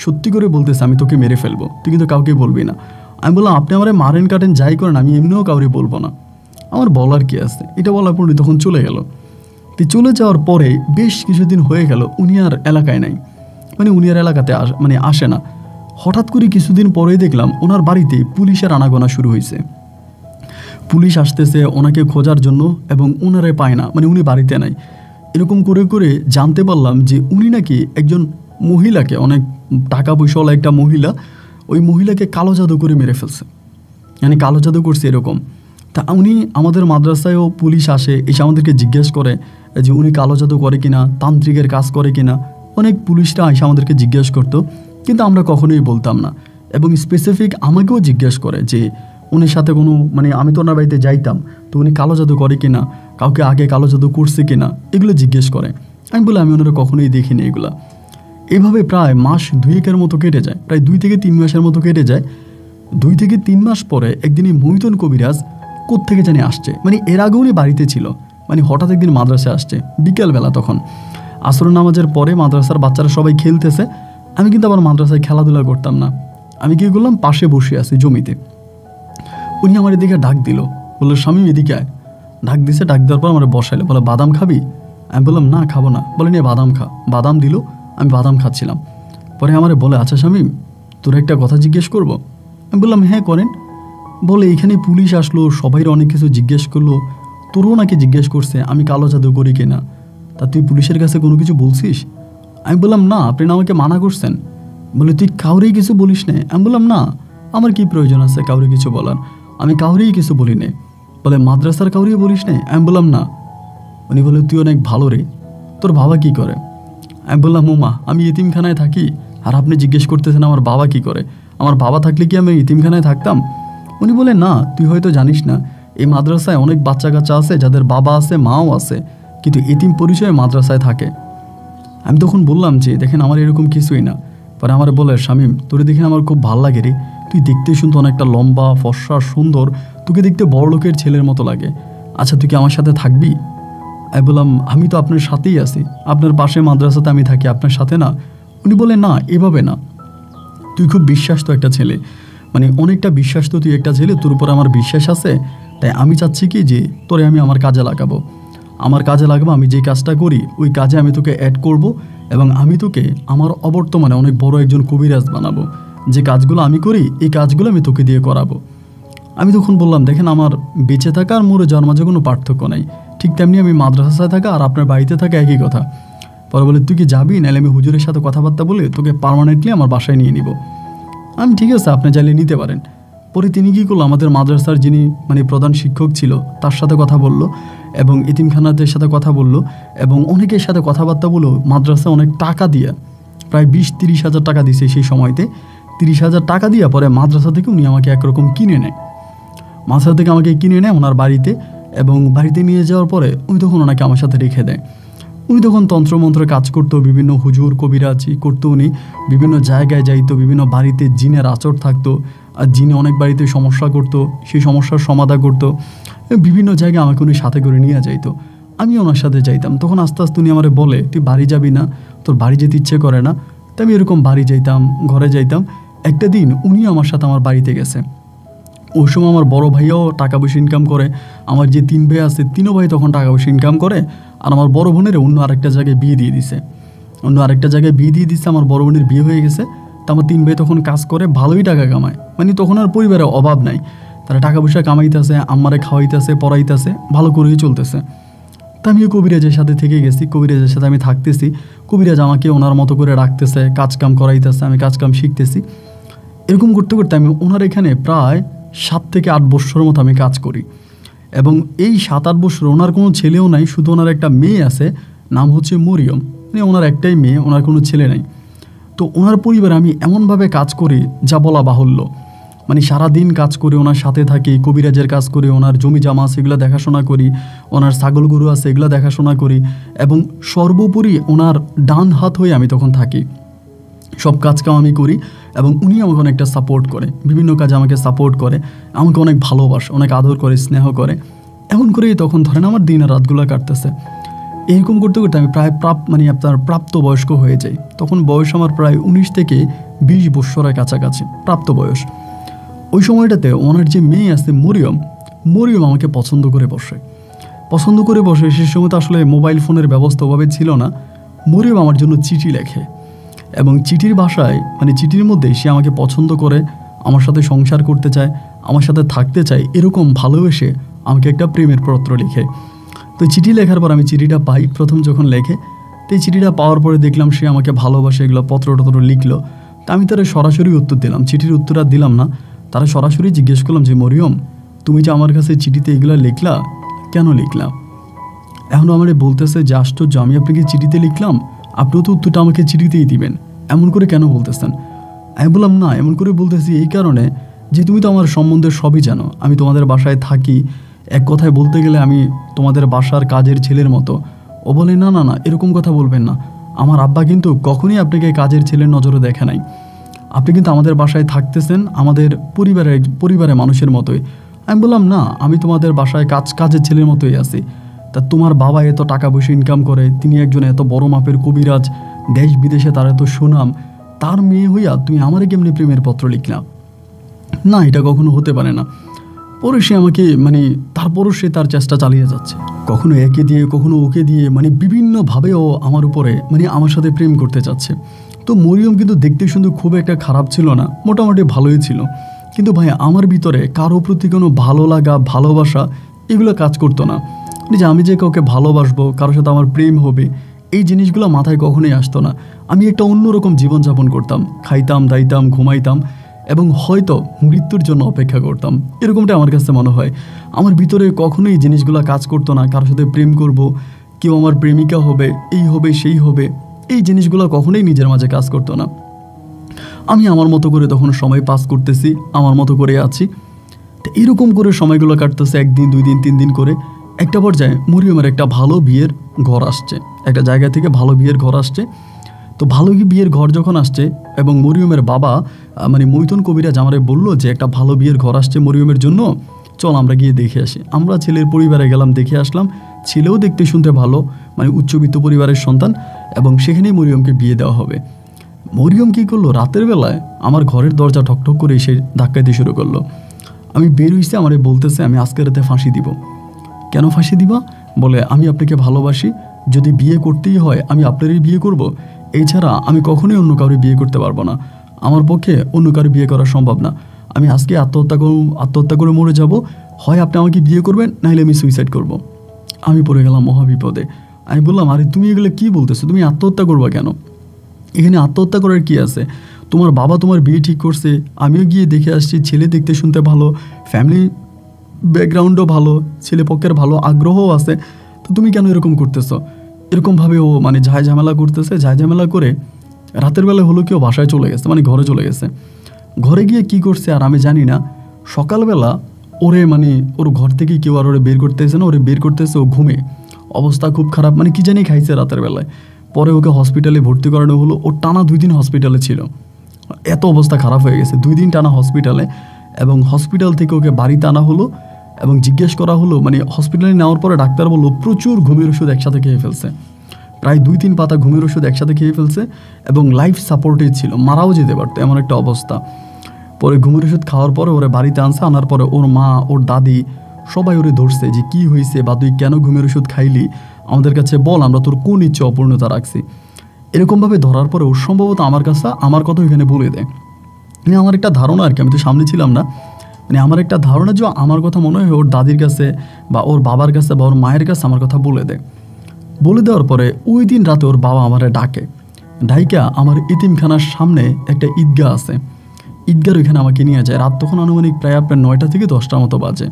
সত্যি করে বলতেছি আমি তোকে মেরে ফেলবো, তুই কিন্তু কাউকে বলবি না। আমি বললাম, আপনি আমারে মারেন কাটেন যাই করেন, আমি এমনিও কাউরে বলবো না, আমার বলার কি আছে। এটা বলার পর তখন চলে গেল। তো চলে যাওয়ার পরে বেশ কিছুদিন হয়ে গেল, উনি আর এলাকায় নাই, মানে উনি আর এলাকাতে আসে না। হঠাৎ করে কিছুদিন পরেই দেখলাম ওনার বাড়িতে পুলিশের আনাগোনা শুরু হয়েছে। পুলিশ আসতেছে ওনাকে খোঁজার জন্য এবং ওনারে পায় না, মানে উনি বাড়িতে নাই। এরকম করে করে জানতে পারলাম যে উনি নাকি একজন মহিলাকে, অনেক টাকা পয়সাওয়ালা একটা মহিলা, ওই মহিলাকে কালো জাদু করে মেরে ফেলছে, মানে কালো জাদু করছে এরকম। তা উনি আমাদের মাদ্রাসায়ও পুলিশ আসে, এসে আমাদেরকে জিজ্ঞেস করে যে উনি কালো জাদু করে কিনা, তান্ত্রিকের কাজ করে কিনা। অনেক পুলিশরা এসে আমাদেরকে জিজ্ঞেস করতো, কিন্তু আমরা কখনোই বলতাম না। এবং স্পেসিফিক আমাকেও জিজ্ঞেস করে যে উনির সাথে কোনো, মানে আমি তো ওনার বাড়িতে যাইতাম, তো উনি কালো জাদু করে কিনা, কাউকে আগে কালো জাদু করছে কিনা, এগুলো জিজ্ঞেস করে। আমি বলি আমি ওনারা কখনোই দেখিনি এগুলা। এভাবে প্রায় মাস 2-1 মতো কেটে যায়, প্রায় 2 থেকে 3 মাসের মতো কেটে যায়। 2 থেকে 3 মাস পরে একদিন এই মহিতন কবিরাজ কোত্থেকে জানি আসছে, মানে এর আগে উনি বাড়িতে ছিল, মানে হঠাৎ একদিন মাদ্রাসায় আসছে বিকেলবেলা। তখন আসর নামাজের পরে মাদ্রাসার বাচ্চারা সবাই খেলতেছে, আমি কিন্তু আবার মাদ্রাসায় খেলাধুলা করতাম না। আমি কী করলাম, পাশে বসে আছি জমিতে। উনি আমার এদিকে ডাক দিল, বললো স্বামী এদিকে আয়। ডাক দিছে, ডাক দেওয়ার পর আমার বসাইলো, বলে বাদাম খাবি? আমি বললাম না খাবো না। বলে নিয়ে বাদাম খা। বাদাম দিল, আমি বাদাম খাচ্ছিলাম। পরে আমারে বলে আচ্ছা স্বামী, তোর একটা কথা জিজ্ঞেস করবো? আমি বললাম হ্যাঁ করেন। বলে এখানে পুলিশ আসলো, সবাই অনেক কিছু জিজ্ঞেস করলো, তোরও নাকি জিজ্ঞেস করছে আমি কালো জাদু করি কিনা, তা তুই পুলিশের কাছে কোনো কিছু বলছিস? আমি বললাম না, আপনি না আমাকে মানা করছেন। বলে তুই কাউরেই কিছু বলিস না? আমি বললাম না, আমার কি প্রয়োজন আছে কাউরে কিছু বলার, আমি কাউরেই কিছু বলি না। বলে মাদ্রাসার কাউরেই বলিস না? আমি বললাম না। উনি বলে তুই অনেক ভালো রে, তোর বাবা কি করে? আমি বললাম মা, আমি ইতিমখানায় থাকি, আর আপনি জিজ্ঞেস করতেছেন আমার বাবা কি করে? আমার বাবা থাকলে কি আমি ইতিমখানায় থাকতাম? উনি বলে না, তুই হয়তো জানিস না, এই মাদ্রাসায় অনেক বাচ্চা কাচ্চা আছে যাদের বাবা আছে, মাও আছে, কিন্তু ইতিম পরিচয়ে মাদ্রাসায় থাকে। আমি তখন বললাম যে দেখেন আমার এরকম কিছুই না। পরে আমার বলে শামীম, তোরে দেখে আমার খুব ভালো লাগে রে, তুই দেখতে শুনতে অনেকটা লম্বা, ফর্সা, সুন্দর, তোকে দেখতে বড় লোকের ছেলের মতো লাগে। আচ্ছা তুই কি আমার সাথে থাকবি? আমি বললাম আমি তো আপনার সাথেই আছি, আপনার পাশে মাদ্রাসাতে আমি থাকি, আপনার সাথে না। উনি বলে না, এভাবে না, তুই খুব বিশ্বাস তো একটা ছেলে, মানে অনেকটা বিশ্বাস তো তুই একটা ছেলে, তোর উপর আমার বিশ্বাস আছে, তাই আমি চাচ্ছি কি যে তোরে আমি আমার কাজে লাগাবো। আমি যে কাজটা করি ওই কাজে আমি তোকে অ্যাড করব, এবং আমি তোকে আমার অবর্তমানে অনেক বড় একজন কবিরাজ বানাবো। যে কাজগুলো আমি করি এই কাজগুলো আমি তোকে দিয়ে করাবো। আমি তখন বললাম দেখেন আমার বেঁচে থাকা আর মরে যাওয়ার মাঝে কোনো পার্থক্য নাই, ঠিক তেমনি আমি মাদ্রাসায় থাকা আর আপনার বাড়িতে থাকা একই কথা। পরে বলে তুই কি যাবি, নাহলে আমি হুজুরের সাথে কথাবার্তা বলে তোকে পার্মানেন্টলি আমার বাসায় নিয়ে নিব। আমি ঠিক আছে আপনি চাইলে নিতে পারেন। পরে তিনি কী করলো, আমাদের মাদ্রাসার যিনি মানে প্রধান শিক্ষক ছিল তার সাথে কথা বলল, এবং এতিমখানাদের সাথে কথা বলল, এবং অনেকের সাথে কথাবার্তা বললো। মাদ্রাসায় অনেক টাকা দিয়ে, প্রায় 20-30 হাজার টাকা দিয়েছে সেই সময়তে। 30 হাজার টাকা দিয়ে পরে মাদ্রাসা থেকে উনি আমাকে একরকম কিনে নেয়, মাদ্রাসা থেকে আমাকে কিনে নেয় ওনার বাড়িতে, এবং বাড়িতে নিয়ে যাওয়ার পরে উনি তখন ওনাকে আমার সাথে রেখে দেয়। উনি তখন তন্ত্রমন্ত্র কাজ করতো, বিভিন্ন হুজুর কবিরাজি করতো, উনি বিভিন্ন জায়গায় যাইতো, বিভিন্ন বাড়িতে জিনের আচর থাকতো, আর জিনে অনেক বাড়িতে সমস্যা করতো, সেই সমস্যার সমাধান করতো। বিভিন্ন জায়গায় আমাকে উনি সাথে করে নিয়ে যাইতো, আমি ওনার সাথে যাইতাম। তখন আস্তে আস্তে উনি আমার বলে তুই বাড়ি যাবি না, তোর বাড়ি যেতে ইচ্ছে করে না। তো আমি এরকম বাড়ি যাইতাম, ঘরে যাইতাম। একটা দিন উনি আমার সাথে আমার বাড়িতে গেছে। ওই সময় আমার বড় ভাইয়াও টাকা পয়সা ইনকাম করে, আমার যে 3 ভাই আছে 3 ভাই তখন টাকা পয়সা ইনকাম করে, আর আমার বড় বোনের অন্য আরেকটা জায়গায় বিয়ে দিয়ে দিছে। আমার বড় বোনের বিয়ে হয়ে গেছে। তো আমার 3 ভাই তখন কাজ করে, ভালোই টাকা কামায়, মানে তখন আর পরিবারে অভাব নাই, তারা টাকা পয়সা কামাইতেছে, আমারে খাওয়াইতেছে, পড়াইতেছে, ভালো করেই চলতেছে। তা আমি কবিরাজের সাথে থেকে গেছি, কবিরাজের সাথে আমি থাকতেছি, কবিরাজ আমাকে ওনার মতো করে রাখতেছে, কাজকাম করাইতেছে, আমি কাজকাম শিখতেছি। এরকম করতে করতে আমি ওনার এখানে প্রায় 7 থেকে 8 বছরের মতো আমি কাজ করি। এবং এই 7-8 বছর ওনার কোনো ছেলেও নাই, শুধু ওনার একটা মেয়ে আছে, নাম হচ্ছে মরিয়ম, মানে ওনার একটাই মেয়ে, ওনার কোনো ছেলে নাই। তো ওনার পরিবারে আমি এমনভাবে কাজ করি যা বলা বাহুল্য, মানে সারাদিন কাজ করে ওনার সাথে থাকি, কবিরাজের কাজ করি, ওনার জমি জামা আছে এগুলো দেখাশোনা করি, ওনার ছাগল গরু আছে এগুলো দেখাশোনা করি, এবং সর্বোপরি ওনার ডান হাত হয়ে আমি তখন থাকি, সব কাজকাম আমি করি। এবং উনি আমাকে অনেকটা সাপোর্ট করে, বিভিন্ন কাজে আমাকে সাপোর্ট করে, আমাকে অনেক ভালোবাসে, অনেক আদর করে, স্নেহ করে। এমন করেই তখন ধরেন আমার দিন আর রাতগুলো কাটতেছে। এরকম করতে করতে আমি প্রায় প্রাপ্তবয়স্ক হয়ে যাই। তখন বয়স আমার প্রায় 19 থেকে 20 বছরের কাছাকাছি, প্রাপ্ত বয়স। ওই সময়টাতে ওনার যে মেয়ে আছে মরিয়ম আমাকে পছন্দ করে বসে। সেই সময় তো আসলে মোবাইল ফোনের ব্যবস্থা ওভাবে ছিল না। মরিয়ম আমার জন্য চিঠি লেখে, এবং চিঠির ভাষায় মানে চিঠির মধ্যে সে আমাকে পছন্দ করে, আমার সাথে সংসার করতে চায়, আমার সাথে থাকতে চায়, এরকম ভালোবেসে আমাকে একটা প্রেমের পত্র লিখে। তো চিঠি লেখার পর আমি চিঠিটা পাই, প্রথম যখন লেখে, তো এই চিঠিটা পাওয়ার পরে দেখলাম সে আমাকে ভালোবাসে, এগুলো পত্র লিখলো। তো তা আমি তারা সরাসরি উত্তর দিলাম, চিঠির উত্তর আর দিলাম না। তারা সরাসরি জিজ্ঞেস করলাম যে মরিয়ম, তুমি যে আমার কাছে চিঠিতে এগুলো লিখলা, কেন লিখলা? এখনও আমার বলতেছে যে আশ্চর্য, আমি আপনাকে চিঠিতে লিখলাম, আপনিও তো উত্তরটা আমাকে চিঠিতেই দিবেন, এমন করে কেন বলতেছেন? আমি বললাম না, এমন করে বলতেছি এই কারণে যে তুমি তো আমার সম্বন্ধে সবই জানো, আমি তোমাদের বাসায় থাকি, এক কথায় বলতে গেলে আমি তোমাদের বাসার কাজের ছেলের মতো। ও বলে না না না, এরকম কথা বলবেন না, আমার আব্বা কিন্তু কখনই আপনাকে কাজের ছেলের নজরে দেখে নাই, আপনি কিন্তু আমাদের বাসায় থাকতেছেন আমাদের পরিবারের মানুষের মতোই। আমি বললাম না, আমি তোমাদের বাসায় কাজের ছেলের মতোই আছি। তা তোমার বাবা এত টাকা পয়সা ইনকাম করে, তিনি একজন এত বড় মাপের কবিরাজ, দেশ বিদেশে তার এত সুনাম, তার মেয়ে হইয়া তুমি আমারে কেমনি প্রেমের পত্র লিখলাম? না, এটা কখনো হতে পারে না। পরে সে আমাকে তারপরও সে তার চেষ্টা চালিয়ে যাচ্ছে, কখনো একে দিয়ে কখনো ওকে দিয়ে, বিভিন্নভাবে ও আমার উপরে আমার সাথে প্রেম করতে চাচ্ছে। তো মরিয়ম কিন্তু দেখতে শুনতে খুব একটা খারাপ ছিল না, মোটামুটি ভালোই ছিল। কিন্তু ভাই আমার ভিতরে কারো প্রতি কোনো ভালো লাগা, ভালোবাসা এগুলো কাজ করতো না। যে আমি যে কাউকে ভালোবাসবো, কারোর সাথে আমার প্রেম হবে, এই জিনিসগুলো মাথায় কখনোই আসতো না। আমি একটা অন্যরকম জীবনযাপন করতাম, খাইতাম, দাইতাম, ঘুমাইতাম এবং হয়তো মৃত্যুর জন্য অপেক্ষা করতাম, এরকমটা আমার কাছে মনে হয়। আমার ভিতরে কখনোই এই জিনিসগুলো কাজ করতো না, কারোর সাথে প্রেম করব, কেউ আমার প্রেমিকা হবে, এই হবে সেই হবে, এই জিনিসগুলো কখনোই নিজের মাঝে কাজ করতো না। আমি আমার মতো করে তখন সময় পাস করতেছি, আমার মতো করে আছি। তো এরকম করে সময়গুলো কাটতেছে, 1 দিন 2 দিন 3 দিন করে। একটা পর্যায়ে মরিয়মের একটা ভালো বিয়ের ঘর আসছে, একটা জায়গা থেকে ভালো বিয়ের ঘর আসছে। তো ভালো বিয়ের ঘর যখন আসছে এবং মরিয়মের বাবা মৈতন কবিরাজ আমারে বললো যে একটা ভালো বিয়ের ঘর আসছে মরিয়মের জন্য, চল আমরা গিয়ে দেখে আসি। আমরা ছেলের পরিবারে গেলাম, দেখে আসলাম। ছেলেও দেখতে শুনতে ভালো, উচ্চবিত্ত পরিবারের সন্তান, এবং সেখানেই মরিয়মকে বিয়ে দেওয়া হবে। মরিয়ম কী করলো, রাতের বেলায় আমার ঘরের দরজা ঠকঠক করে এসে ধাক্কাইতে শুরু করলো। আমি বের হইছি, আমারে বলতেছে আমি আজকের রাতে ফাঁসি দিব। কেন ফাঁসি দিবা? বলে আমি আপনাকে ভালোবাসি, যদি বিয়ে করতেই হয় আমি আপনারই বিয়ে করব, এছাড়া আমি কখনোই অন্য কাউরে বিয়ে করতে পারবো না, আমার পক্ষে অন্য কারো বিয়ে করা সম্ভব না। আমি আজকে আত্মহত্যা করে মরে যাব, হয় আপনি আমাকে বিয়ে করবেন, নাহলে আমি সুইসাইড করব। আমি পড়ে গেলাম মহাবিপদে। আমি বললাম, আরে তুমি এগুলো কী বলতেছো, তুমি আত্মহত্যা করবা কেন? এখানে আত্মহত্যা করার কি আছে? তোমার বাবা তোমার বিয়ে ঠিক করছে, আমিও গিয়ে দেখে আসছি, ছেলে দেখতে শুনতে ভালো, ফ্যামিলি ব্যাকগ্রাউন্ডও ভালো, ছেলে পক্ষের ভালো আগ্রহও আছে, তো তুমি কেন এরকম করতেছো? এরকমভাবে ও ঝামেলা করতেছে। ঝামেলা করে রাতের বেলা হলো কি, ও বাসায় চলে গেছে, ঘরে চলে গেছে। ঘরে গিয়ে কি করছে আর আমি জানি না। সকালবেলা ওরে ওর ঘর থেকে কেউ আর ওরে বের করতেছে না, ওরে বের করতেছে ও ঘুমে, অবস্থা খুব খারাপ, কি জানি খাইছে রাতের বেলায়। পরে ওকে হসপিটালে ভর্তি করানো হলো। ওর টানা 2 দিন হসপিটালে ছিল, এত অবস্থা খারাপ হয়ে গেছে, 2 দিন টানা হসপিটালে। এবং হসপিটাল থেকে ওকে বাড়িতে আনা হলো এবং জিজ্ঞেস করা হলো, হসপিটালে নেওয়ার পরে ডাক্তার বললো প্রচুর ঘুমের ওষুধ একসাথে খেয়ে ফেলছে, প্রায় 2-3 পাতা ঘুমের ওষুধ একসাথে খেয়ে ফেলছে এবং লাইফ সাপোর্টেই ছিল, মারাও যেতে পারতো এমন একটা অবস্থা। পরে ঘুমের ওষুধ খাওয়ার পরে ওরে বাড়িতে আনছে, আনার পরে ওর মা, ওর দাদি সবাই ওরে ধরছে যে কি হয়েছে বা তুই কেন ঘুমের ওষুধ খাইলি, আমাদের কাছে বল, আমরা তোর কোন ইচ্ছে অপূর্ণতা রাখছি। এরকমভাবে ধরার পরে ওর সম্ভবত আমার কথা ওইখানে বলে দেয়। আমার একটা ধারণা আর কি, আমি তো সামনে ছিলাম না, আমার একটা ধারণা যে আমার কথা মনে হয় ওর দাদির কাছে বা ওর বাবার কাছে বা ওর মায়ের কাছে আমার কথা বলে দেয়। বলে দেওয়ার পরে ওই দিন রাতে ওর বাবা আমারে ডাইকা আমার ইতিমখানার সামনে একটা ঈদগাহ আছে, ঈদগার ওইখানে আমাকে নিয়ে যায়। রাত তখন আনুমানিক প্রায় আপনার 9টা থেকে 10টার মতো বাজে।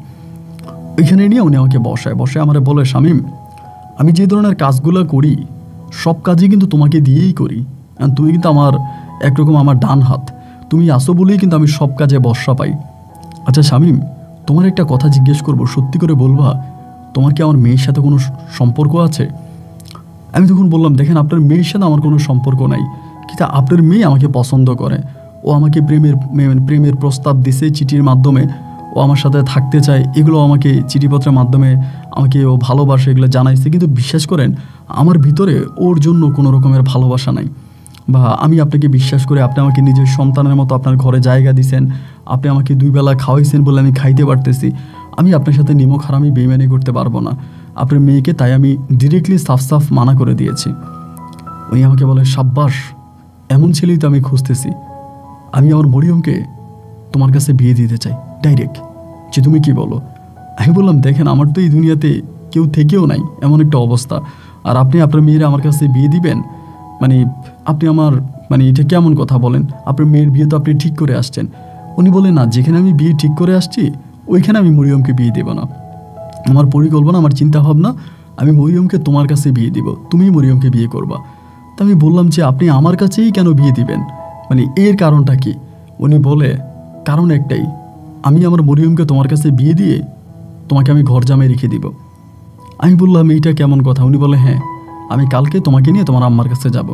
ওইখানে নিয়ে উনি আমাকে বসে আমারে বলে, শামীম, আমি যে ধরনের কাজগুলো করি সব কাজই কিন্তু তোমাকে দিয়েই করি, তুমি কিন্তু আমার একরকম আমার ডান হাত, তুমি আসো বলেই কিন্তু আমি সব কাজে বর্ষা পাই। আচ্ছা শামীম, তোমার একটা কথা জিজ্ঞেস করবো, সত্যি করে বলবা, তোমার কি আমার মেয়ের সাথে কোনো সম্পর্ক আছে? আমি তখন বললাম, দেখেন আপনার মেয়ের সাথে আমার কোনো সম্পর্ক নাই, কিন্তু আপনার মেয়ে আমাকে পছন্দ করে, ও আমাকে প্রেমের প্রস্তাব দিছে চিঠির মাধ্যমে, ও আমার সাথে থাকতে চায়, এগুলো আমাকে চিঠিপত্রের মাধ্যমে আমাকে ও ভালোবাসে, এগুলো জানাইছে। কিন্তু বিশ্বাস করেন আমার ভিতরে ওর জন্য কোনো রকমের ভালোবাসা নাই। বা আমি আপনাকে বিশ্বাস করে, আপনি আমাকে নিজের সন্তানের মতো আপনার ঘরে জায়গা দিয়েছেন, আপনি আমাকে 2 বেলা খাওয়াইছেন বলে আমি খাইতে পারতেছি, আমি আপনার সাথে নিমক হারামি বেইমানি করতে পারবো না আপনার মেয়েকে, তাই আমি ডিরেক্টলি সাফ মানা করে দিয়েছি। উনি আমাকে বলে, সাব্বাস, এমন ছেলেই তো আমি খুঁজতেছি, আমি আমার মরিয়মকে তোমার কাছে বিয়ে দিতে চাই ডাইরেক্ট, যে তুমি কি বলো? আমি বললাম, দেখেন আমার তো এই দুনিয়াতে কেউ থেকেও নাই এমন একটা অবস্থা, আর আপনি আপনার মেয়েরা আমার কাছে বিয়ে দিবেন, আপনি আমার মানে এটা কেমন কথা বলেন, আপনার মেয়ের বিয়ে তো আপনি ঠিক করে আসছেন। উনি বলে না, যেখানে আমি বিয়ে ঠিক করে আসছি ওইখানে আমি মরিয়মকে বিয়ে দেব না। আমার পরিকল্পনা, আমার চিন্তাভাবনা, আমি মরিয়মকে তোমার কাছে বিয়ে দিব, তুমি মরিয়মকে বিয়ে করবা। তা আমি বললাম যে আপনি আমার কাছেই কেন বিয়ে দিবেন, মানে এর কারণটা কি? উনি বলে কারণ একটাই, আমি আমার মরিয়মকে তোমার কাছে বিয়ে দিয়ে তোমাকে আমি ঘর জামাই রেখে দিব। আমি বললাম এইটা কেমন কথা? উনি বলে হ্যাঁ, আমি কালকে তোমাকে নিয়ে তোমার আম্মার কাছে যাব।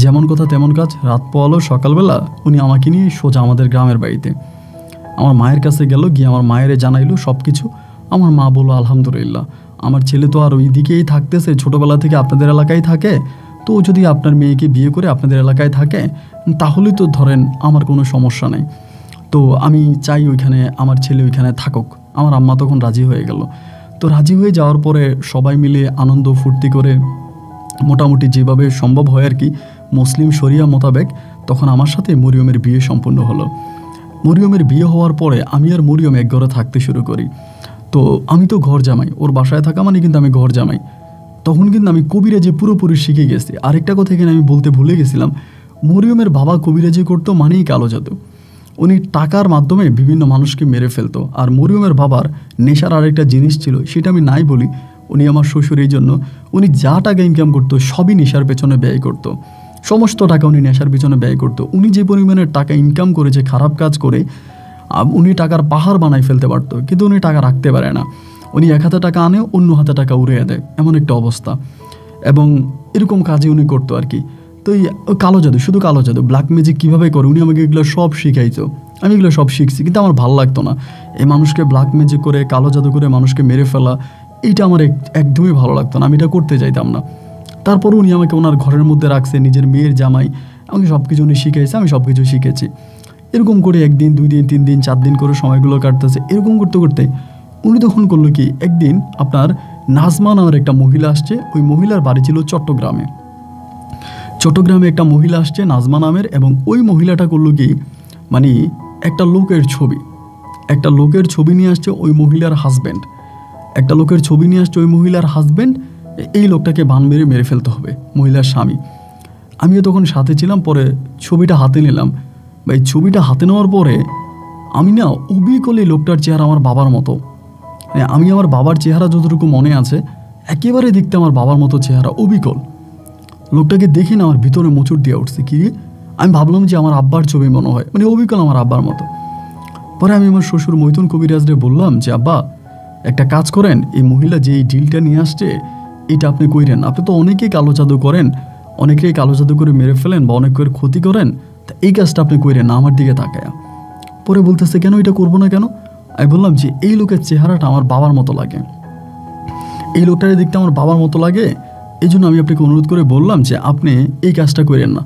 যেমন কথা তেমন কাজ, রাত পোয়ালো, সকালবেলা উনি আমাকে নিয়ে সোজা আমাদের গ্রামের বাড়িতে আমার মায়ের কাছে গেল, গিয়ে আমার মায়েরে জানাইলো সব কিছু। আমার মা বলল আলহামদুলিল্লাহ, আমার ছেলে তো আর ওই দিকেই থাকতেছে, ছোটোবেলা থেকে আপনাদের এলাকায় থাকে, তো যদি আপনার মেয়েকে বিয়ে করে আপনাদের এলাকায় থাকে তাহলে তো ধরেন আমার কোনো সমস্যা নেই। তো আমি চাই ওইখানে আমার ছেলে ওইখানে থাকুক। আমার আম্মা তখন রাজি হয়ে গেল। তো রাজি হয়ে যাওয়ার পরে সবাই মিলে আনন্দ ফুর্তি করে মোটামুটি যেভাবে সম্ভব হয় আর কি, মুসলিম শরিয়া মোতাবেক তখন আমার সাথে মরিয়মের বিয়ে সম্পূর্ণ হলো। মরিয়মের বিয়ে হওয়ার পরে আমি আর মরিয়ম এক ঘরে থাকতে শুরু করি। তো আমি তো ঘর জামাই, ওর বাসায় থাকা মানে কিন্তু আমি ঘর জামাই। তখন কিন্তু আমি কবিরাজি পুরোপুরি শিখে গেছি। আরেকটা কথা এখানে আমি বলতে ভুলে গেছিলাম, মরিয়মের বাবা কবিরাজি করতো মানেই কালো জাদু। উনি টাকার মাধ্যমে বিভিন্ন মানুষকে মেরে ফেলতো। আর মরিয়মের বাবার নেশার আরেকটা জিনিস ছিল, সেটা আমি নাই বলি, উনি আমার শ্বশুর, এই জন্য উনি যা টাকা ইনকাম করতো সবই নেশার পেছনে ব্যয় করতো। সমস্ত টাকা উনি নেশার পেছনে ব্যয় করতো। উনি যে পরিমাণে টাকা ইনকাম করেছে খারাপ কাজ করে, উনি টাকার পাহাড় বানাই ফেলতে পারতো, কিন্তু উনি টাকা রাখতে পারে না। উনি এক হাতে টাকা আনে, অন্য হাতে টাকা উড়িয়ে দেয়, এমন একটা অবস্থা। এবং এরকম কাজে উনি করতো আর কি। তো এই কালো জাদু, শুধু কালো জাদু, ব্ল্যাক ম্যাজিক কীভাবে করে উনি আমাকে এগুলো সব শিখাইতো। আমি এগুলো সব শিখছি, কিন্তু আমার ভালো লাগতো না। এই মানুষকে ব্ল্যাক ম্যাজিক করে, কালো জাদু করে মানুষকে মেরে ফেলা, এইটা আমার একদমই ভালো লাগতো না, আমি এটা করতে চাইতাম না। তারপর উনি আমাকে ওনার ঘরের মধ্যে রাখছে, নিজের মেয়ের জামাই, আমাকে সব কিছু উনি শিখাইছে, আমি সব কিছু শিখেছি। এরকম করে একদিন, 2 দিন, 3 দিন, 4 দিন করে সময়গুলো কাটতেছে। এরকম করতে করতে উনি তখন করলো কি, একদিন আপনার নাজমা নামের একটা মহিলা আসছে। ওই মহিলার বাড়ি ছিল চট্টগ্রামে। চট্টগ্রামে একটা মহিলা আসছে নাজমা নামের, এবং ওই মহিলাটা করলো কি, মানে একটা লোকের ছবি নিয়ে আসছে ওই মহিলার হাজব্যান্ড, একটা লোকের ছবি নিয়ে আসছে ওই মহিলার হাজব্যান্ড, এই লোকটাকে বান মেরে মেরে ফেলতে হবে, মহিলার স্বামী। আমিও তখন সাথে ছিলাম। পরে ছবিটা হাতে নিলাম। বা এই ছবিটা হাতে নেওয়ার পরে আমি না অবিকল এই লোকটার চেহারা আমার বাবার মতো, আমি আমার বাবার চেহারা যতটুকু মনে আছে একেবারে দেখতে আমার বাবার মতো চেহারা, অবিকল। লোকটাকে দেখে না আমার ভিতরে মোচড় দিয়ে উঠছে। কি, আমি ভাবলাম যে আমার আব্বার ছবি মনে হয়, মানে অবিকল আমার আব্বার মতো। পরে আমি আমার শ্বশুর মৈথুন কবিরাজরে বললাম যে আব্বা, একটা কাজ করেন, এই মহিলা যে এই ডিলটা নিয়ে আসছে এটা আপনি কইরেন, আপনি তো অনেকেই কালো জাদু করেন, অনেকেই কালো জাদু করে মেরে ফেলেন বা অনেকের ক্ষতি করেন, তা এই কাজটা আপনি কইরেন না, আমার দিকে তাকায়া। পরে বলতেছে কেন, এটা করবো না কেন? আমি বললাম যে এই লোকের চেহারাটা আমার বাবার মতো লাগে, এই লোকটারে দেখতে আমার বাবার মতো লাগে, এই জন্য আমি আপনাকে অনুরোধ করে বললাম যে আপনি এই কাজটা করেন না।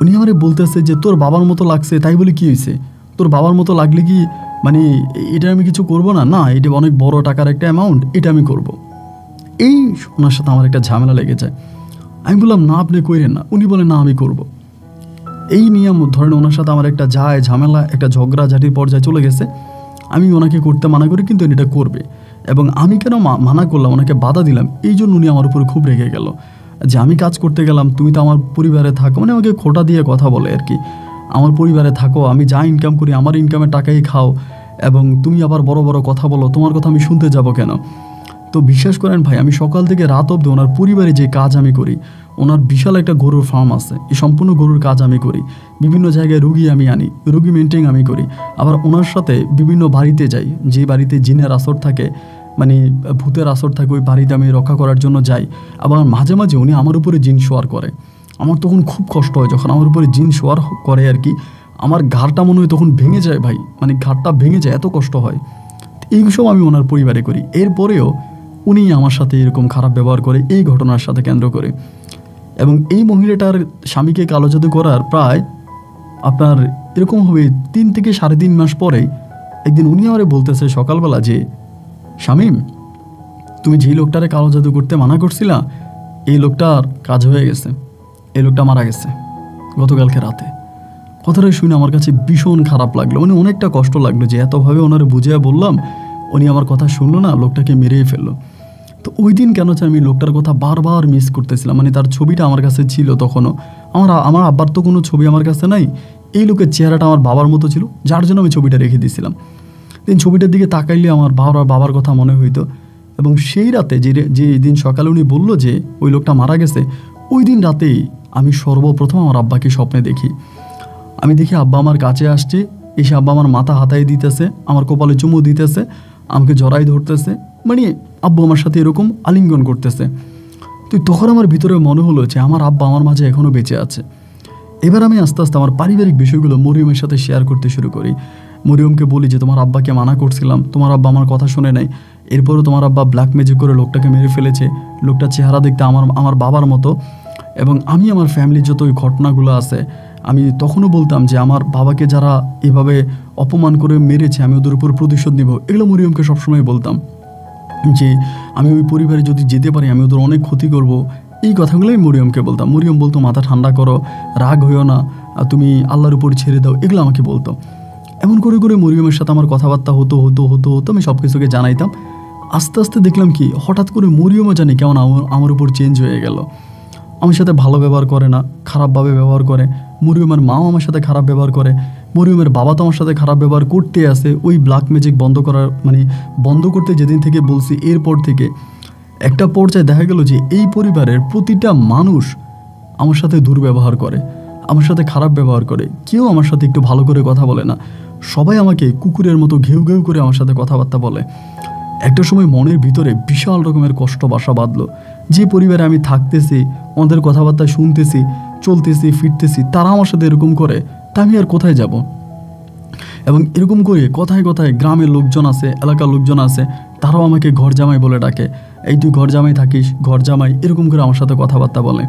উনি আমারে বলতেছে যে তোর বাবার মতো লাগছে, তাই বলে কি হয়েছে, তোর বাবার মতো লাগলে কি মানে এটা আমি কিছু করব না? না, এটা অনেক বড় টাকার একটা অ্যামাউন্ট, এটা আমি করব। এই ওনার সাথে আমার একটা ঝামেলা লেগে যায়। আমি বললাম না, আপনি কইরেন না। উনি বলে না, আমি করব। এই নিয়ম ধরেন ওনার সাথে আমার একটা ঝামেলা, একটা ঝগড়াঝাটির পর্যায়ে চলে গেছে। আমি ওনাকে করতে মানা করি, কিন্তু এটা করবে। এবং আমি কেন মানা করলাম, ওনাকে বাধা দিলাম, এই জন্য উনি আমার উপরে খুব রেগে গেল যে আমি কাজ করতে গেলাম, তুমি তো আমার পরিবারে থাকো, মানে আমাকে খোটা দিয়ে কথা বলে আর কি, আমার পরিবারে থাকো, আমি যা ইনকাম করি আমার ইনকামের টাকাই খাও, এবং তুমি আবার বড় বড় কথা বলো, তোমার কথা আমি শুনতে যাব কেন? তো বিশ্বাস করেন ভাই, আমি সকাল থেকে রাত অবধি ওনার পরিবারে যে কাজ আমি করি, ওনার বিশাল একটা গরুর ফার্ম আছে, এই সম্পূর্ণ গরুর কাজ আমি করি, বিভিন্ন জায়গায় রুগী আমি আনি, রুগী মেনটেন আমি করি, আবার ওনার সাথে বিভিন্ন বাড়িতে যাই, যে বাড়িতে জিনের আসর থাকে, মানে ভূতের আসর থাকে, ওই বাড়িতে আমি রক্ষা করার জন্য যাই। আবার মাঝে মাঝে উনি আমার উপরে জিন শোয়ার করে। আমার তখন খুব কষ্ট হয় যখন আমার উপরে জিন শোয়ার করে আর কি, আমার ঘাড়টা মনে হয় তখন ভেঙে যায় ভাই, মানে ঘাড়টা ভেঙে যায়, এত কষ্ট হয়। এইসব আমি ওনার পরিবারে করি। এরপরেও উনি আমার সাথে এরকম খারাপ ব্যবহার করে এই ঘটনার সাথে কেন্দ্র করে। এবং এই মহিলাটার স্বামীকে কালো জাদু করার প্রায় আপনার এরকম হবে 3 থেকে 3.5 মাস পরে একদিন উনি আমারে বলতেছে সকালবেলা যে শামীম, তুমি যেই লোকটারে কালো জাদু করতে মানা করছিলা, এই লোকটার কাজ হয়ে গেছে, এই লোকটা মারা গেছে গতকালকে রাতে। কথাটা শুনে আমার কাছে ভীষণ খারাপ লাগলো, মানে অনেকটা কষ্ট লাগলো যে এতভাবে ওনারে বুঝিয়ে বললাম, উনি আমার কথা শুনলো না, লোকটাকে মেরেই ফেললো। তো তো ওই দিন কেন জানি আমি লোকটার কথা বারবার মিস করতেছিলাম, মানে তার ছবিটা আমার কাছে ছিল তখনও। আমার আব্বার তো কোনো ছবি আমার কাছে নাই, এই লোকের চেহারাটা আমার বাবার মতো ছিল, যার জন্য আমি ছবিটা রেখে দিয়েছিলাম। দিন ছবিটার দিকে তাকাইলে আমার বাবার কথা মনে হইতো। এবং সেই রাতে যে দিন সকালে উনি বললো যে ওই লোকটা মারা গেছে, ওই দিন রাতেই আমি সর্বপ্রথম আমার আব্বাকে স্বপ্নে দেখি। আমি দেখি আব্বা আমার কাছে আসছে, এসে আব্বা আমার মাথা হাতায় দিতেছে, আমার কপালে চুমু দিতেছে, আমাকে জড়াই ধরতেছে, মানে আব্বু আমার সাথে এরকম আলিঙ্গন করতেছে। তো তখন আমার ভিতরে মনে হলো যে আমার আব্বা আমার মাঝে এখনও বেঁচে আছে। এবার আমি আস্তে আস্তে আমার পারিবারিক বিষয়গুলো মরিয়মের সাথে শেয়ার করতে শুরু করি। মরিয়মকে বলি যে তোমার আব্বাকে মানা করছিলাম, তোমার আব্বা আমার কথা শুনে নাই, এরপরও তোমার আব্বা ব্ল্যাক ম্যাজিক করে লোকটাকে মেরে ফেলেছে, লোকটার চেহারা দেখতে আমার বাবার মতো। এবং আমি আমার ফ্যামিলির যত ওই ঘটনাগুলো আছে আমি তখনও বলতাম যে আমার বাবাকে যারা এভাবে অপমান করে মেরেছে আমি ওদের উপর প্রতিশোধ নিব, এগুলো মরিয়মকে সবসময় বলতাম যে আমি ওই পরিবারে যদি যেতে পারি আমি ওদের অনেক ক্ষতি করব। এই কথাগুলোই মরিয়মকে বলতাম। মরিয়ম বলতো মাথা ঠান্ডা করো, রাগ হইও না, তুমি আল্লাহর উপর ছেড়ে দাও, এগুলো আমাকে বলতো। এমন করে করে মরিয়মের সাথে আমার কথাবার্তা হতো আমি সব কিছুকে জানাইতাম। আস্তে আস্তে দেখলাম কি হঠাৎ করে মরিয়মও জানি কেমন আমার উপর চেঞ্জ হয়ে গেল। আমার সাথে ভালো ব্যবহার করে না, খারাপভাবে ব্যবহার করে। মরিয়মের মাও আমার সাথে খারাপ ব্যবহার করে, মরিয়মের বাবা তো আমার সাথে খারাপ ব্যবহার করতে আসে। ওই ব্ল্যাক ম্যাজিক বন্ধ করতে যেদিন থেকে বলছি, এরপর থেকে একটা পর্যায়ে দেখা গেল যে এই পরিবারের প্রতিটা মানুষ আমার সাথে দুর্ব্যবহার করে, আমার সাথে খারাপ ব্যবহার করে, কেউ আমার সাথে একটু ভালো করে কথা বলে না, সবাই আমাকে কুকুরের মতো ঘেউ ঘেউ করে আমার সাথে কথাবার্তা বলে। একটা সময় মনের ভিতরে বিশাল রকমের কষ্ট বাসা বাঁধলো। যে পরিবারে আমি থাকতেছি, ওদের কথাবার্তা শুনতেছি, চলতেছি ফিরতেছি, তারা আমার সাথে এরকম করে, তা আমি আর কোথায় যাব? এবং এরকম করে কথায় কথায় গ্রামের লোকজন আছে, এলাকার লোকজন আছে, তারাও আমাকে ঘর জামাই বলে ডাকে। এই তুই ঘর জামাই থাকিস, ঘর জামাই, এরকম করে আমার সাথে কথাবার্তা বলে।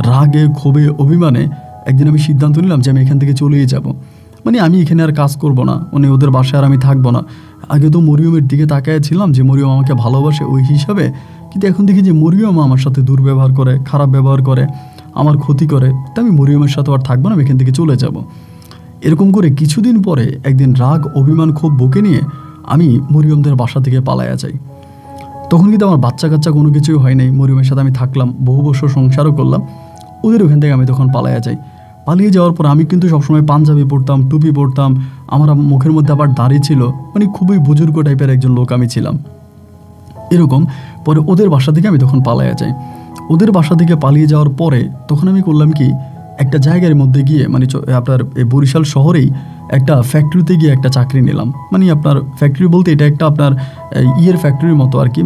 রাগে ক্ষোভে অভিমানে একদিন আমি সিদ্ধান্ত নিলাম যে আমি এখান থেকে চলেই যাব, মানে আমি এখানে আর কাজ করব না, মানে ওদের বাসায় আর আমি থাকবো না। আগে তো মরিয়মের দিকে তাকায় ছিলাম যে মরিয়ম আমাকে ভালোবাসে ওই হিসাবে, কিন্তু এখন দেখি যে মরিয়ম আমার সাথে দুর্ব্যবহার করে, খারাপ ব্যবহার করে, আমার ক্ষতি করে, তা আমি মরিয়মের সাথে আর থাকবো না, আমি এখান থেকে চলে যাব। এরকম করে কিছুদিন পরে একদিন রাগ অভিমান খুব বুকে নিয়ে আমি মরিয়মদের বাসা থেকে পালায়া যাই। তখন কিন্তু আমার বাচ্চা কাচ্চা কোনো কিছুই হয় নাই, মরিয়মের সাথে আমি থাকলাম, বহু বছর সংসারও করলাম। ওদের ওখান থেকে আমি তখন পালায়া যাই। পালিয়ে যাওয়ার পর আমি কিন্তু সবসময় পাঞ্জাবি পরতাম, টুপি পরতাম, আমার মুখের মধ্যে আবার দাড়ি ছিল, মানে খুবই বুজুর্গ টাইপের একজন লোক আমি ছিলাম। এরকম পরে ওদের বাসা থেকে আমি তখন পালায়া যাই। ওদের বাসা থেকে পালিয়ে যাওয়ার পরে তখন আমি করলাম কি, একটা জায়গার মধ্যে গিয়ে, মানে আপনার বরিশাল শহরেই একটা ফ্যাক্টরিতে গিয়ে একটা চাকরি নিলাম। মানে আপনার ফ্যাক্টরি বলতে এটা একটা আপনার ফ্যাক্টরির মতো আর কি,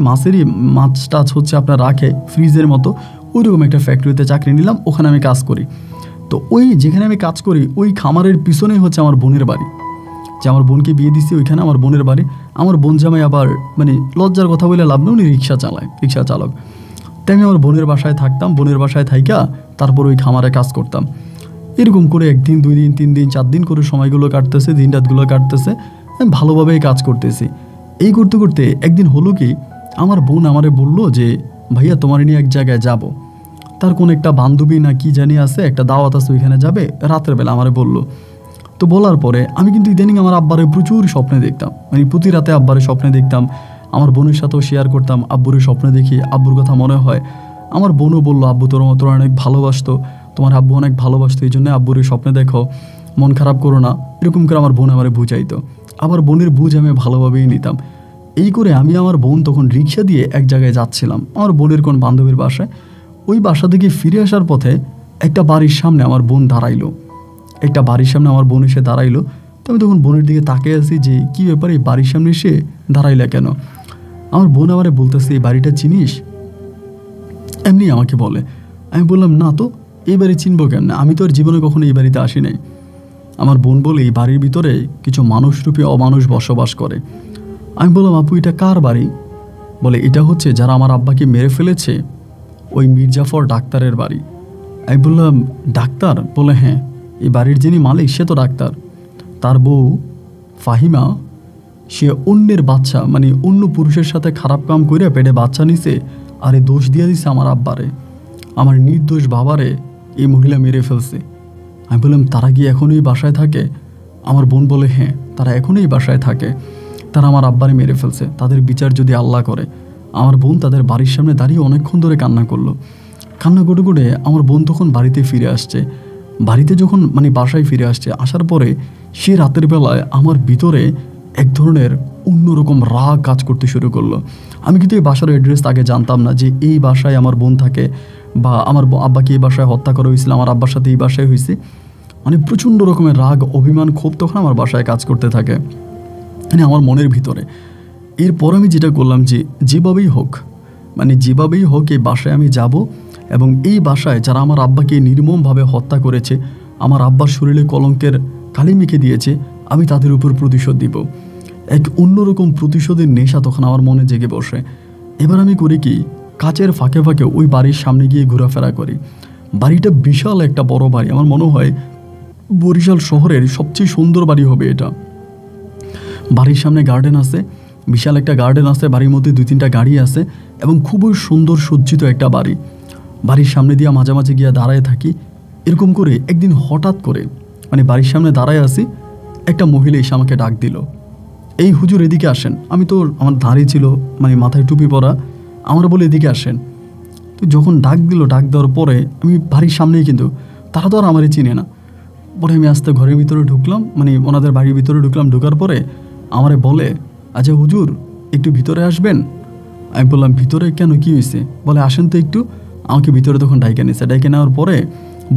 মাছ টাছ হচ্ছে আপনার রাখে ফ্রিজের মতো, ওইরকম একটা ফ্যাক্টরিতে চাকরি নিলাম, ওখানে আমি কাজ করি। তো ওই যেখানে আমি কাজ করি ওই খামারের পিছনেই হচ্ছে আমার বোনের বাড়ি, যে আমার বোনকে বিয়ে দিচ্ছি ওইখানে আমার বোনের বাড়ি। আমার বোন জামাই আবার মানে লজ্জার কথা বলে লাভ নেই, উনি রিক্সা চালক। তাই আমি আমার বোনের বাসায় থাকতাম, বোনের বাসায় থাইকা তারপর ওই খামারে কাজ করতাম। এরকম করে 1 দিন 2 দিন 3 দিন 4 দিন করে সময়গুলো কাটতেছে, দিন রাতগুলো কাটতেছে, আমি ভালোভাবেই কাজ করতেছি। এই করতে করতে একদিন হলো কি, আমার বোন আমারে বললো যে ভাইয়া তোমার নিয়ে এক জায়গায় যাব, তার কোন একটা বান্ধবী না কি জানি আছে, একটা দাওয়াত আছে, ওইখানে যাবে রাতের বেলা আমারে বললো। তো বলার পরে আমি কিন্তু ইদানিং আমার আব্বারে প্রচুর স্বপ্নে দেখতাম, মানে প্রতি রাতে আব্বারে স্বপ্নে দেখতাম, আমার বোনের সাথেও শেয়ার করতাম, আব্বুরে স্বপ্নে দেখি, আব্বুর কথা মনে হয়। আমার বোনও বললো আব্বু তোর অনেক ভালোবাসতো, তোমার আব্বু অনেক ভালোবাসতো, এই জন্য আব্বুরে স্বপ্নে দেখো, মন খারাপ করো না, এরকম করে আমার বোন আমারে বুঝাইতো। আবার বোনের বুঝ আমি ভালোভাবেই নিতাম। এই করে আমি আমার বোন তখন রিক্সা দিয়ে এক জায়গায় যাচ্ছিলাম, আমার বোনের কোন বান্ধবীর বাসায়। ওই বাসা থেকে ফিরে আসার পথে একটা বাড়ির সামনে আমার বোন দাঁড়াইলো, এসে দাঁড়াইলো। তো আমি তখন বোনের দিকে তাকিয়ে আছি যে কী ব্যাপার, এই বাড়ির সামনে এসে দাঁড়াইলা কেন? আমার বোন আমারে বলতেছে এই বাড়িটা চিনিস? এমনি আমাকে বলে। আমি বললাম না তো, এই বাড়ি চিনবো কেমন, আমি তো আর জীবনে কখনো এই বাড়িতে আসি নাই। আমার বোন বলে এই বাড়ির ভিতরে কিছু মানুষরূপী অমানুষ বসবাস করে। আমি বললাম আপু এটা কার বাড়ি? বলে এটা হচ্ছে যারা আমার আব্বাকে মেরে ফেলেছে ওই মির্জাফর ডাক্তারের বাড়ি। আমি বললাম ডাক্তার? বলে হ্যাঁ, এই বাড়ির যিনি মালিক সে তো ডাক্তার, তার বউ ফাহিমা সে অন্যের বাচ্চা, মানে অন্য পুরুষের সাথে খারাপ কাম করে পেটে বাচ্চা নিছে, আর এই দোষ দিয়ে দিছে আমার আব্বারে, আমার নির্দোষ বাবারে এই মহিলা মেরে ফেলছে। আমি বললাম তারা কি এখনই বাসায় থাকে? আমার বোন বলে হ্যাঁ, তারা এখনই বাসায় থাকে, তারা আমার আব্বারে মেরে ফেলছে, তাদের বিচার যদি আল্লাহ করে। আমার বোন তাদের বাড়ির সামনে দাঁড়িয়ে অনেকক্ষণ ধরে কান্না করলো। কান্না করে করে আমার বোন তখন বাড়িতে ফিরে আসছে। বাড়িতে যখন মানে বাসায় ফিরে আসছে, আসার পরে সে রাতের বেলায় আমার ভিতরে এক ধরনের অন্যরকম রাগ কাজ করতে শুরু করলো। আমি কিন্তু এই বাসার অ্যাড্রেস আগে জানতাম না যে এই বাসায় আমার বোন থাকে, বা আমার আব্বাকে এই বাসায় হত্যা করা হয়েছিল, আমার আব্বার সাথে এই বাসায় হয়েছে। মানে প্রচণ্ড রকমের রাগ, অভিমান, ক্ষোভ তখন আমার বাসায় কাজ করতে থাকে, মানে আমার মনের ভিতরে। এরপর আমি যেটা করলাম যে যেভাবেই হোক, মানে যেভাবেই হোক এই বাসায় আমি যাব, এবং এই বাসায় যারা আমার আব্বাকে নির্মমভাবে হত্যা করেছে, আমার আব্বার শরীরে কলঙ্কের কালি মেখে দিয়েছে, আমি তাদের উপর প্রতিশোধ দিব। এক অন্যরকম প্রতিশোধের নেশা তখন আমার মনে জেগে বসে। এবার আমি করি কি, কাচের ফাঁকে ফাঁকে ওই বাড়ির সামনে গিয়ে ঘোরাফেরা করি। বাড়িটা বিশাল একটা বড় বাড়ি, আমার মনে হয় বরিশাল শহরের সবচেয়ে সুন্দর বাড়ি হবে এটা। বাড়ির সামনে গার্ডেন আছে, বিশাল একটা গার্ডেন আছে, বাড়ির মধ্যে 2-3টা গাড়ি আছে, এবং খুবই সুন্দর সজ্জিত একটা বাড়ি। বাড়ির সামনে দিয়ে মাঝামাঝি গিয়ে দাঁড়ায় থাকি। এরকম করে একদিন হঠাৎ করে মানে বাড়ির সামনে দাঁড়ায় আসি, একটা মহিলা এসে আমাকে ডাক দিল, এই হুজুর এদিকে আসেন। আমি তো আমার দাঁড়িয়ে ছিল, মানে মাথায় টুপি পরা, আমার বলে এদিকে আসেন। তো যখন ডাক দিল, ডাক দেওয়ার পরে আমি বাড়ির সামনেই, কিন্তু তারা তো আর আমারই চিনে না। পরে আমি আস্তে ঘরের ভিতরে ঢুকলাম, মানে ওনাদের বাড়ির ভিতরে ঢুকলাম। ঢোকার পরে আমারে বলে, আচ্ছা হুজুর একটু ভিতরে আসবেন। আমি বললাম ভিতরে কেন, কী হয়েছে? বলে আসেন তো একটু। আমাকে ভিতরে তখন ডাইকে নিয়েছে। ডাইকে নেওয়ার পরে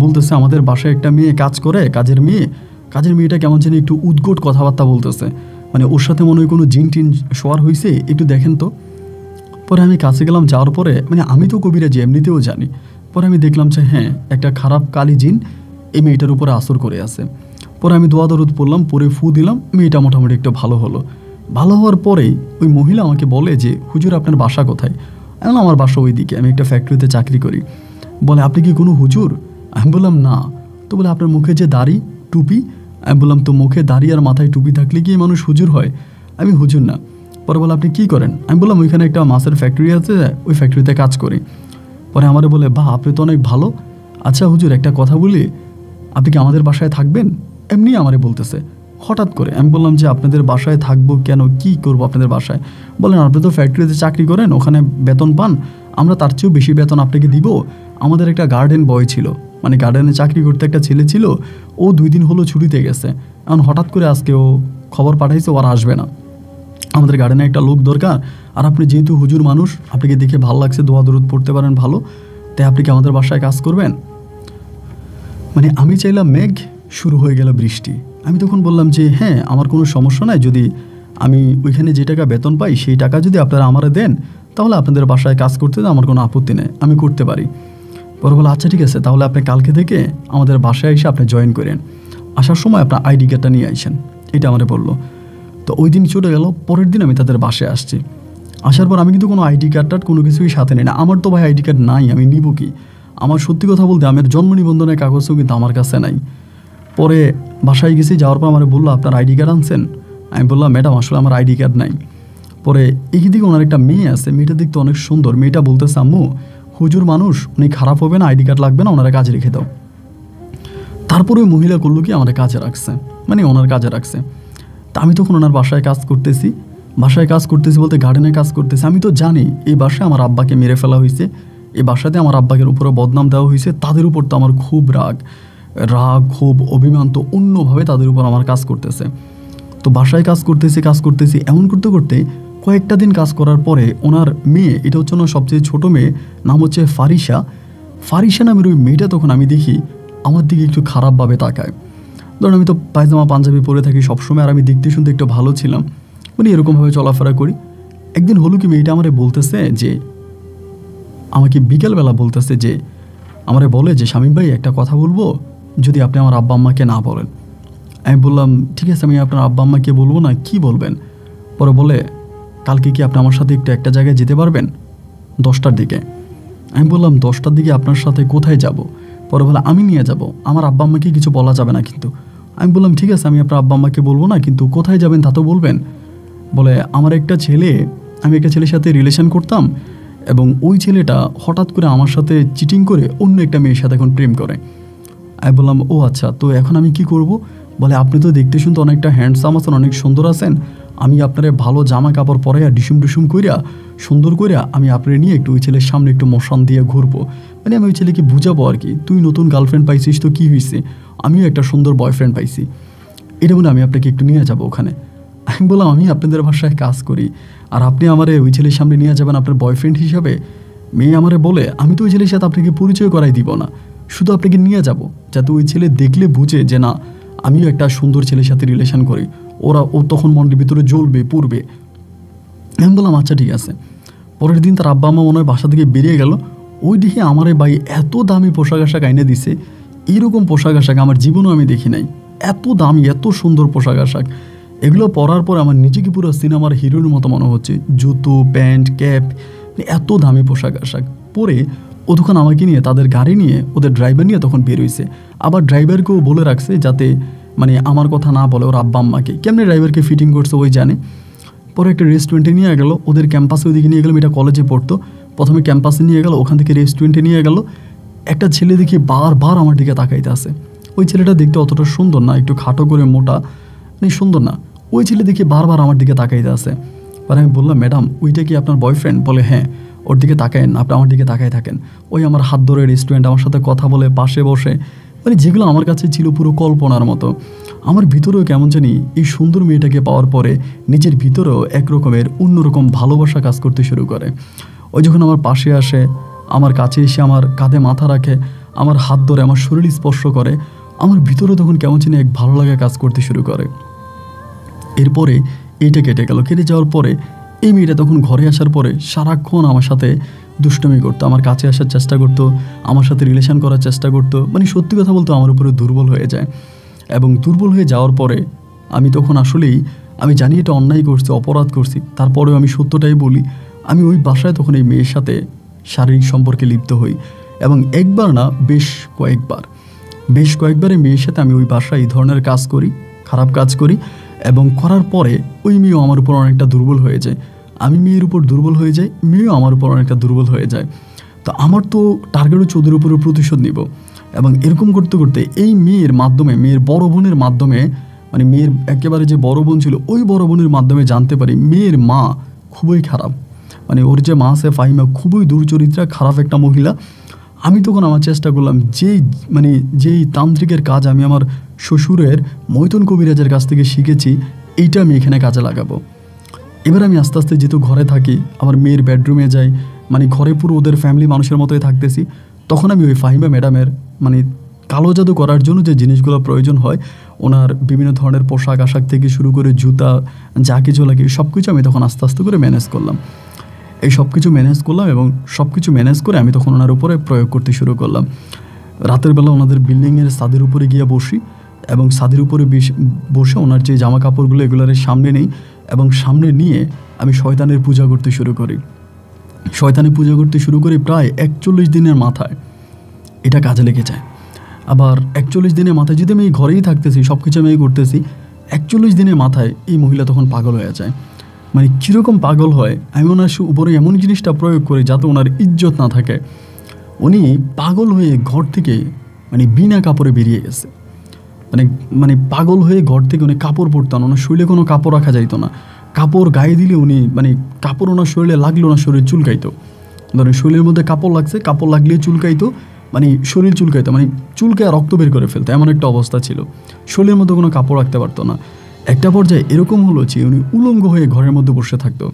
বলতেছে আমাদের বাসায় একটা মেয়ে কাজ করে, কাজের মেয়েটা কেমন জানি একটু উদ্গট কথাবার্তা বলতেছে, মানে ওর সাথে মনে হয় কোনো জিন টিন শোয়ার হয়েছে, একটু দেখেন তো। পরে আমি কাছে গেলাম, যাওয়ার পরে মানে আমি তো কবিরাজি এমনিতেও জানি। পরে আমি দেখলাম যে হ্যাঁ, একটা খারাপ কালি জিন এই মেয়েটার উপরে আসর করে আছে। পরে আমি দোয়া দরুদ পড়লাম, পরে ফু দিলাম, মেয়েটা মোটামুটি একটু ভালো হলো। ভালো হওয়ার পরেই ওই মহিলা আমাকে বলে যে হুজুর আপনার বাসা কোথায়? এখন আমার বাসা ওই দিকে, আমি একটা ফ্যাক্টরিতে চাকরি করি। বলে আপনি কি কোনো হুজুর? আমি বললাম না। তো বলে আপনার মুখে যে দাড়ি, টুপি। আমি বললাম তো মুখে দাড়ি আর মাথায় টুপি থাকলে কি মানুষ হুজুর হয়? আমি হুজুর না। পরে বলে আপনি কী করেন? আমি বললাম ওইখানে একটা মাছের ফ্যাক্টরি আছে, ওই ফ্যাক্টরিতে কাজ করি। পরে আমারে বলে বাহ, আপনি তো অনেক ভালো। আচ্ছা হুজুর একটা কথা বলি, আপনি কি আমাদের বাসায় থাকবেন? এমনি আমারে বলতেছে হঠাৎ করে। আমি বললাম যে আপনাদের বাসায় থাকবো কেন, কি করব আপনাদের বাসায়? বলেন আপনি তো ফ্যাক্টরিতে চাকরি করেন, ওখানে বেতন পান, আমরা তার চেয়েও বেশি বেতন আপনাকে দিব। আমাদের একটা গার্ডেন বয় ছিল, মানে গার্ডেনে চাকরি করতে একটা ছেলে ছিল, ও 2 দিন হলো ছুটিতে গেছে। এখন হঠাৎ করে আজকে ও খবর পাঠাইছে ও আর আসবে না, আমাদের গার্ডেনে একটা লোক দরকার। আর আপনি যেহেতু হুজুর মানুষ, আপনাকে দেখে ভালো লাগছে, দোয়া দরুদ পড়তে পারেন ভালো, তাই আপনি কি আমাদের বাসায় কাজ করবেন? মানে আমি চাইলাম মেঘ, শুরু হয়ে গেল বৃষ্টি। আমি তখন বললাম যে হ্যাঁ, আমার কোনো সমস্যা নাই, যদি আমি ওইখানে যে টাকা বেতন পাই সেই টাকা যদি আপনারা আমারে দেন, তাহলে আপনাদের বাসায় কাজ করতে আমার কোনো আপত্তি নেই, আমি করতে পারি। পরে বলে আচ্ছা ঠিক আছে, তাহলে আপনি কালকে থেকে আমাদের বাসায় এসে আপনি জয়েন করেন, আসার সময় আপনার আইডি কার্ডটা নিয়ে আসেন, এটা আমারে বললো। তো ওই দিন চলে গেল। পরের দিন আমি তাদের বাসায় আসছি। আসার পর আমি কিন্তু কোনো আইডি কার্ড কোনো কিছুই সাথে নিই না। আমার তো ভাই আইডি কার্ড নাই, আমি নিব কি? আমার সত্যি কথা বলতে আমার জন্ম নিবন্ধনের কাগজও কিন্তু আমার কাছে নাই। পরে বাসায় গেছি, যাওয়ার পর আমার বললো আপনার আইডি কার্ড আনছেন? আমি বললাম ম্যাডাম আসলে আমার আইডি কার্ড নাই। পরে এইদিকে ওনার একটা মেয়ে আছে, মেয়েটা দেখতে অনেক সুন্দর। মেয়েটা বলতেছে আম্মু হুজুর মানুষ, উনি খারাপ হবে না, আইডি কার্ড লাগবে না, ওনারা কাজে রেখে দাও। তারপরে ওই মহিলা করলো কি, আমার কাজে রাখছে, মানে ওনার কাজে রাখছে। তা আমি তখন ওনার বাসায় কাজ করতেছি বলতে গার্ডেনে কাজ করতেছি। আমি তো জানি এই বাসায় আমার আব্বাকে মেরে ফেলা হয়েছে, এই বাসাতে আমার আব্বাকের উপরে বদনাম দেওয়া হয়েছে। তাদের উপর তো আমার খুব রাগ, খুব অভিমান, তো অন্যভাবে তাদের উপর আমার কাজ করতেছে। তো বাসায় কাজ করতেছি এমন করতে করতে কয়েকটা দিন কাজ করার পরে ওনার মেয়ে, এটা হচ্ছে ওনার সবচেয়ে ছোটো মেয়ে, নাম হচ্ছে ফারিসা নামের ওই মেয়েটা তখন আমি দেখি আমার দিকে একটু খারাপভাবে তাকায়। ধরুন আমি তো পায়জামা পাঞ্জাবি পরে থাকি সবসময়, আর আমি দেখতে শুনতে একটু ভালো ছিলাম, মানে এরকমভাবে চলাফেরা করি। একদিন হলো কি, মেয়েটা আমারে বলতেছে যে, আমাকে বিকেলবেলা বলতেছে যে, আমারে বলে যে শামীম ভাই একটা কথা বলবো, যদি আপনি আমার আব্বা আম্মাকে না বলেন। আমি বললাম ঠিক আছে, আমি আপনার আব্বা আম্মাকে বলবো না, কি বলবেন? পরে বলে কালকে কি আপনি আমার সাথে একটু একটা জায়গায় যেতে পারবেন 10টার দিকে? আমি বললাম 10টার দিকে আপনার সাথে কোথায় যাব? পরে বলে আমি নিয়ে যাব, আমার আব্বা আম্মাকে কিছু বলা যাবে না কিন্তু। আমি বললাম ঠিক আছে, আমি আপনার আব্বা আম্মাকে বলবো না, কিন্তু কোথায় যাবেন তা তো বলবেন। বলে আমি একটা ছেলের সাথে রিলেশন করতাম, এবং ওই ছেলেটা হঠাৎ করে আমার সাথে চিটিং করে অন্য একটা মেয়ের সাথে এখন প্রেম করে। আমি বললাম ও আচ্ছা, তো এখন আমি কি করব? বলে আপনি তো দেখতে শুনতে অনেকটা হ্যান্ডসাম আছেন, অনেক সুন্দর আছেন, আমি আপনারে ভালো জামা কাপড় পরাইয়া ডিসুম ডিসুম কইরা সুন্দর কইরা আমি আপনারে নিয়ে একটু ওই ছেলের সামনে একটু মশান দিয়ে ঘুরবো, মানে আমি ওই ছেলেকে বুঝাবো আর কি, তুই নতুন গার্লফ্রেন্ড পাইছিস তো কী হয়েছে, আমিও একটা সুন্দর বয়ফ্রেন্ড পাইছি, এটা বলে আমি আপনাকে একটু নিয়ে যাবো ওখানে। আমি বললাম আমি আপনাদের বাসায় কাজ করি আর আপনি আমারে ওই ছেলের সামনে নিয়ে যাবেন আপনার বয়ফ্রেন্ড হিসাবে? মেয়ে আমারে বলে আমি তো ওই ছেলের সাথে আপনাকে পরিচয় করাই দিব না, শুধু আপনাকে নিয়ে যাব যাতে ওই ছেলে দেখলে বুঝে যে না আমিও একটা সুন্দর ছেলের সাথে রিলেশন করি, ও তখন মনের ভিতরে জ্বলবে পড়বে। আমি বললাম আচ্ছা ঠিক আছে। পরের দিন তার আব্বা আম্মা মনে হয় বাসা থেকে বেরিয়ে গেল, ওই দিকে আমার ভাই এত দামি পোশাক আশাক আইনে দিছে, এইরকম পোশাক আশাক আমার জীবনেও আমি দেখি নাই, এত দামি এত সুন্দর পোশাক আশাক। এগুলো পরার পর আমার নিজেকে পুরো সিনেমার হিরোর মতো মনে হচ্ছে, জুতো প্যান্ট ক্যাপ, এত দামি পোশাক আশাক পরে ও তখন আমাকে নিয়ে তাদের গাড়ি নিয়ে ওদের ড্রাইভার নিয়ে তখন বের হয়েছে। আবার ড্রাইভারকেও বলে রাখছে যাতে মানে আমার কথা না বলে ওর আব্বা আম্মাকে, কেমনি ড্রাইভারকে ফিটিং করছে ওই জানে। পরে একটা রেস্টুরেন্টে নিয়ে গেল, ওদের ক্যাম্পাসে ওইদিকে নিয়ে গেলাম, এটা কলেজে পড়তো, প্রথমে ক্যাম্পাসে নিয়ে গেল, ওখান থেকে রেস্টুরেন্টে নিয়ে গেল। একটা ছেলে দেখি বারবার আমার দিকে তাকাইতে আসে, ওই ছেলেটা দেখতে অতটা সুন্দর না, একটু খাটো করে মোটা, মানে সুন্দর না, ওই ছেলে দেখি বারবার আমার দিকে তাকাইতে আসে। পরে আমি বললাম ম্যাডাম ওইটা কি আপনার বয়ফ্রেন্ড? বলে হ্যাঁ। ওর দিকে তাকায়েন না, আপনি আমার দিকে তাকাই থাকেন। ওই আমার হাত ধরে রেস্টুরেন্ট আমার সাথে কথা বলে পাশে বসে, মানে যেগুলো আমার কাছে ছিল পুরো কল্পনার মতো। আমার ভিতরেও কেমন জানি এই সুন্দর মেয়েটাকে পাওয়ার পরে নিজের ভিতরেও একরকমের অন্যরকম ভালোবাসা কাজ করতে শুরু করে। ওই যখন আমার পাশে আসে, আমার কাছে এসে আমার কাঁধে মাথা রাখে, আমার হাত ধরে আমার শরীর স্পর্শ করে, আমার ভিতরে তখন কেমন জানি এক ভালো লাগা কাজ করতে শুরু করে। এরপরে এইটা কেটে গেল, কেটে যাওয়ার পরে এই মেয়েটা তখন ঘরে আসার পরে সারাক্ষণ আমার সাথে দুষ্টুমি করতো, আমার কাছে আসার চেষ্টা করতো, আমার সাথে রিলেশন করার চেষ্টা করতো, মানে সত্যি কথা বলতো আমার উপরে দুর্বল হয়ে যায়। এবং দুর্বল হয়ে যাওয়ার পরে আমি তখন আসলেই আমি জানি এটা অন্যায় করছি, অপরাধ করছি, তারপরেও আমি সত্যটাই বলি, আমি ওই বাসায় তখন এই মেয়ের সাথে শারীরিক সম্পর্কে লিপ্ত হই। এবং একবার না বেশ কয়েকবার এই মেয়ের সাথে আমি ওই বাসায় এই ধরনের কাজ করি, খারাপ কাজ করি। এবং করার পরে ওই মেয়েও আমার উপর অনেকটা দুর্বল হয়ে যায়, আমি মেয়ের উপর দুর্বল হয়ে যাই, মেয়েও আমার উপর অনেকটা দুর্বল হয়ে যায়। তো আমার তো টার্গেট হচ্ছে ওদের উপরে প্রতিশোধ নিব। এবং এরকম করতে করতে এই মেয়ের মাধ্যমে, মেয়ের বড় বোনের মাধ্যমে, মানে মেয়ের একেবারে যে বড় বোন ছিল ওই বড় বোনের মাধ্যমে জানতে পারি মেয়ের মা খুবই খারাপ, মানে ওর যে মা আছে ফাহিমা খুবই দুর্চরিত্রা, খারাপ একটা মহিলা। আমি তখন আমার চেষ্টা করলাম যেই তান্ত্রিকের কাজ আমি আমার শ্বশুরের মৈতন কবিরাজের কাছ থেকে শিখেছি, এইটা আমি এখানে কাজে লাগাবো। এবার আমি আস্তে আস্তে যেহেতু ঘরে থাকি, আমার মেয়ের বেডরুমে যাই, মানে ঘরে পুরো ওদের ফ্যামিলি মানুষের মতোই থাকতেছি, তখন আমি ওই ফাহিমা ম্যাডামের মানে কালো জাদু করার জন্য যে জিনিসগুলো প্রয়োজন হয়, ওনার বিভিন্ন ধরনের পোশাক আশাক থেকে শুরু করে জুতা যা কিছু লাগে সব কিছু আমি তখন আস্তে আস্তে করে ম্যানেজ করলাম। এই সব কিছু ম্যানেজ করলাম এবং সব কিছু ম্যানেজ করে আমি তখন ওনার উপরে প্রয়োগ করতে শুরু করলাম। রাতের বেলা ওনাদের বিল্ডিংয়ের ছাদের উপরে গিয়ে বসি এবং ছাদের উপরে বসে ওনার যে জামা কাপড়গুলো এগুলোর সামনে নেই এবং সামনে নিয়ে আমি শয়তানের পূজা করতে শুরু করি। শয়তানের পূজা করতে শুরু করি প্রায় 41 দিনের মাথায় এটা কাজে লেগে যায়। আবার 41 দিনের মাথায় যদি আমি ঘরেই থাকতেছি, সব কিছু আমি করতেছি, 41 দিনের মাথায় এই মহিলা তখন পাগল হয়ে যায়। মানে কীরকম পাগল হয়, আমি ওনার উপরে এমন জিনিসটা প্রয়োগ করি যাতে ওনার ইজ্জত না থাকে। উনি পাগল হয়ে ঘর থেকে মানে বিনা কাপড়ে বেরিয়ে গেছে, মানে পাগল হয়ে ঘর থেকে উনি কাপড় পরতেন, ওনার শরীরে কোনো কাপড় রাখা যাইতো না, কাপড় গায়ে দিলে উনি মানে কাপড় ওনার শরীরে লাগলে ওনার শরীর চুলকাইতো, ধরেন শরীরের মধ্যে কাপড় লাগছে, কাপড় লাগলে চুলকাইতো, মানে শরীর চুলকাইতো, মানে চুলকে রক্ত বের করে ফেলতো, এমন একটা অবস্থা ছিল, শরীরের মধ্যে কোনো কাপড় রাখতে পারতো না। একটা পর্যায়ে এরকম হলো যে উনি উলঙ্গ হয়ে ঘরের মধ্যে বসে থাকতো,